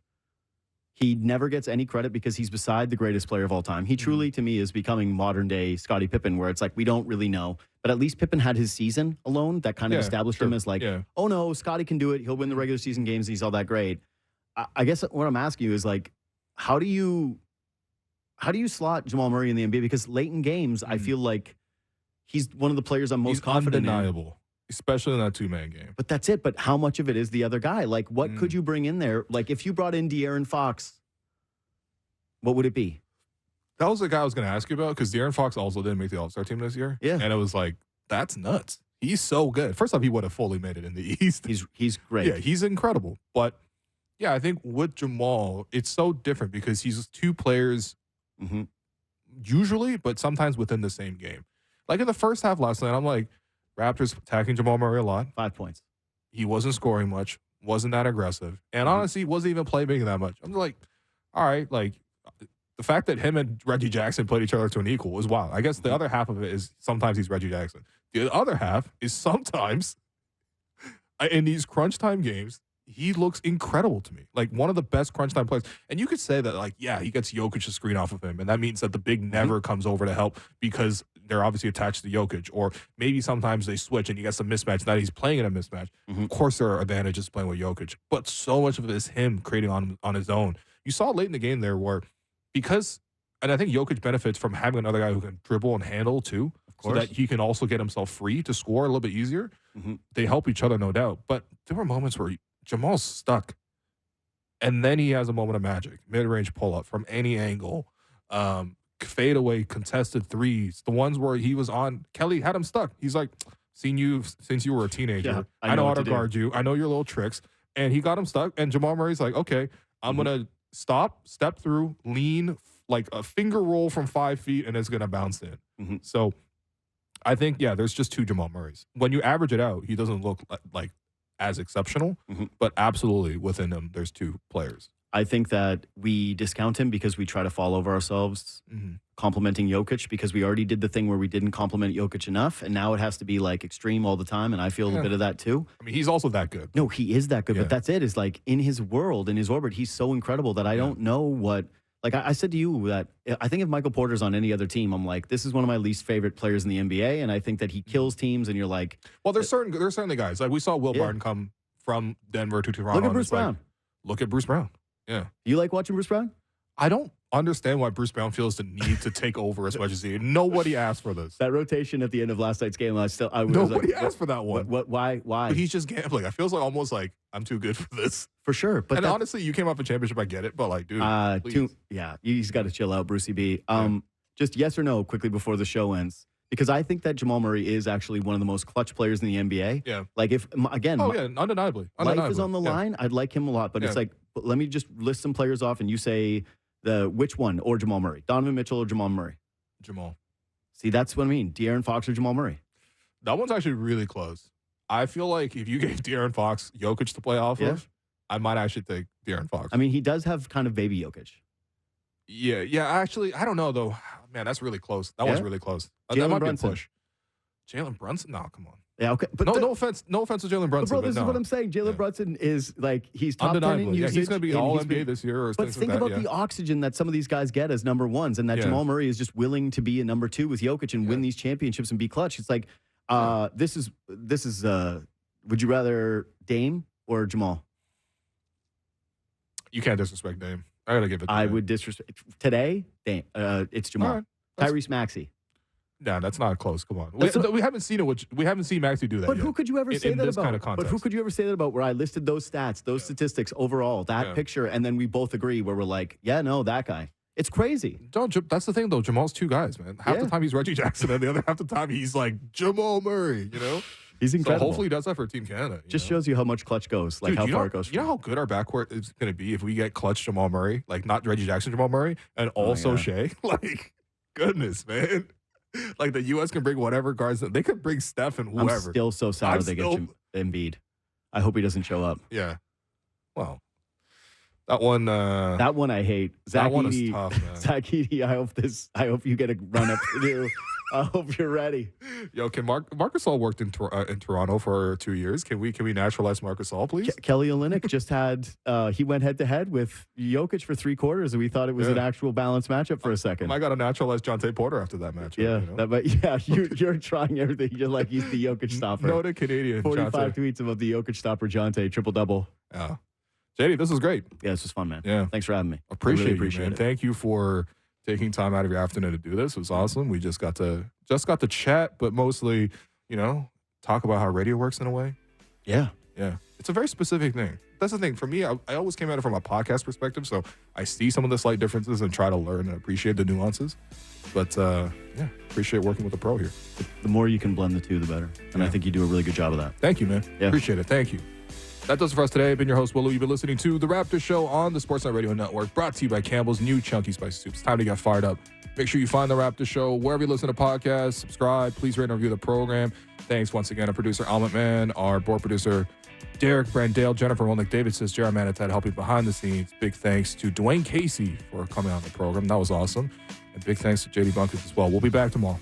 He never gets any credit because he's beside the greatest player of all time. He truly, to me, is becoming modern-day Scottie Pippen, where it's like we don't really know. But at least Pippen had his season alone that kind of established him as like, oh, no, Scottie can do it. He'll win the regular season games. He's all that great. I guess what I'm asking you is, like, how do you slot Jamal Murray in the NBA? Because late in games, I feel like he's one of the players I'm most confident undeniable, especially in that two-man game. But that's it. But how much of it is the other guy? Like, what could you bring in there? Like, if you brought in De'Aaron Fox, what would it be? That was the guy I was going to ask you about because De'Aaron Fox also didn't make the All-Star team this year. Yeah. And it was like, that's nuts. He's so good. First off, he would have fully made it in the East. He's great. Yeah, he's incredible. But, yeah, I think with Jamal, it's so different because he's two players usually, but sometimes within the same game. Like in the first half last night, I'm like, Raptors attacking Jamal Murray a lot. 5 points. He wasn't scoring much, wasn't that aggressive, and honestly, wasn't even playmaking that much. I'm like, all right, like the fact that him and Reggie Jackson played each other to an equal is wild. I guess the other half of it is sometimes he's Reggie Jackson. The other half is sometimes in these crunch time games, he looks incredible to me. Like one of the best crunch time players. And you could say that, like, yeah, he gets Jokic to screen off of him. And that means that the big never comes over to help because they're obviously attached to Jokic. Or maybe sometimes they switch and he gets a mismatch that he's playing in a mismatch. Of course, there are advantages playing with Jokic. But so much of it is him creating on his own. You saw late in the game there where because, and I think Jokic benefits from having another guy who can dribble and handle too. So that he can also get himself free to score a little bit easier. They help each other, no doubt. But there were moments where Jamal's stuck. And then he has a moment of magic. Mid-range pull-up from any angle. Fadeaway contested threes. The ones where he was on, Kelly had him stuck. He's like, seen you since you were a teenager. Yeah, I know how to guard you. I know your little tricks. And he got him stuck. And Jamal Murray's like, okay, I'm going to step through, lean, like a finger roll from 5 feet, and it's going to bounce in. So I think, there's just 2 Jamal Murrays. When you average it out, he doesn't look like as exceptional, but absolutely within him, there's 2 players. I think that we discount him because we try to fall over ourselves complimenting Jokic, because we already did the thing where we didn't compliment Jokic enough, and now it has to be like extreme all the time, and I feel a bit of that too. I mean, he's also that good. No, he is that good, but that's it. Is like in his world, in his orbit, he's so incredible that I don't know what. Like I said to you that I think if Michael Porter's on any other team, I'm like, this is one of my least favorite players in the NBA, and I think that he kills teams, and you're like, well, there's certainly guys. Like we saw Will Barton come from Denver to Toronto. Look at Bruce Brown. Look at Bruce Brown. Yeah. You like watching Bruce Brown? I don't understand why Bruce Brown feels the need to take over as much as he. Nobody asked for this. That rotation at the end of last night's game, nobody asked for that one. Why? But he's just gambling. I feels like almost like I'm too good for this. For sure. But honestly, you came off a championship. I get it. But like, dude, he's got to chill out, Brucey B. Just yes or no quickly before the show ends. Because I think that Jamal Murray is actually one of the most clutch players in the NBA. Yeah. Like undeniably. Life is on the line. I'd like him a lot. But it's like, let me just list some players off and you say which one or Jamal Murray. Donovan Mitchell or Jamal Murray? Jamal. See, that's what I mean. De'Aaron Fox or Jamal Murray? That one's actually really close. I feel like if you gave De'Aaron Fox Jokic to play off of, I might actually take De'Aaron Fox. I mean, he does have kind of baby Jokic. Yeah. Actually, I don't know, though. Man, that's really close. That one's really close. That might be a push. Jalen Brunson? No, come on. Yeah, okay. But no offense to Jalen Brunson. Bro, this is what I'm saying. Jalen Brunson is like, he's top 10 in usage. He's going to be all NBA this year. But think about the oxygen that some of these guys get as number ones, and that Jamal Murray is just willing to be a number 2 with Jokic and win these championships and be clutch. It's like, this is. Would you rather Dame or Jamal? You can't disrespect Dame. I gotta give it. I would disrespect today. Dame. It's Jamal. Right. Tyrese Maxey. No, that's not close. Come on, we haven't seen it. We haven't seen Maxey do that. But yet. Who could you ever say that about? Kind of context. But who could you ever say that about? Where I listed those stats, those statistics overall, that picture, and then we both agree where we're like, that guy. It's crazy. That's the thing, though. Jamal's 2 guys, man. Half the time he's Reggie Jackson, and the other half the time he's like Jamal Murray. You know, he's incredible. So hopefully he does that for Team Canada. Just shows you how much clutch goes, like how far it goes. You know how good our backcourt is going to be if we get clutch Jamal Murray, like not Reggie Jackson Jamal Murray, and also Shea. Like, goodness, man. Like the U.S. can bring whatever guards. They could bring Steph and whoever. I'm still so sad they get Embiid. I hope he doesn't show up. Yeah. Well, that one I hate. Zach that one Edey, is tough, man. Zach Edey, I hope you get a run up to do. I hope you're ready. Yo, can Marc Gasol worked in Toronto for 2 years? Can we naturalize Marc Gasol, please? Kelly Olynyk just had he went head to head with Jokic for 3 quarters, and we thought it was an actual balanced matchup for a second. I got to naturalize Jonte Porter after that matchup. You're trying everything. You're like he's the Jokic stopper. Noted Canadian. 45 tweets about the Jokic stopper Jonte, triple double. Yeah, JD, this was great. Yeah, this was fun, man. Yeah, thanks for having me. Appreciate you, man. Thank you for taking time out of your afternoon to do this. It was awesome. We just got to chat, but mostly, talk about how radio works in a way. Yeah. Yeah. It's a very specific thing. That's the thing. For me, I always came at it from a podcast perspective, so I see some of the slight differences and try to learn and appreciate the nuances. But, appreciate working with a pro here. The more you can blend the two, the better. And I think you do a really good job of that. Thank you, man. Yeah. Appreciate it. Thank you. That does it for us today. I've been your host, Willow. You've been listening to The Raptors Show on the Sportsnet Radio Network, brought to you by Campbell's new Chunky Spicy Soups. Time to get fired up. Make sure you find The Raptors Show wherever you listen to podcasts. Subscribe. Please rate and review the program. Thanks once again to producer Almond Man, our board producer Derek Brandale, Jennifer Rolnick, David Sis, Jared Manitat helping behind the scenes. Big thanks to Dwane Casey for coming on the program. That was awesome. And big thanks to JD Bunkis as well. We'll be back tomorrow.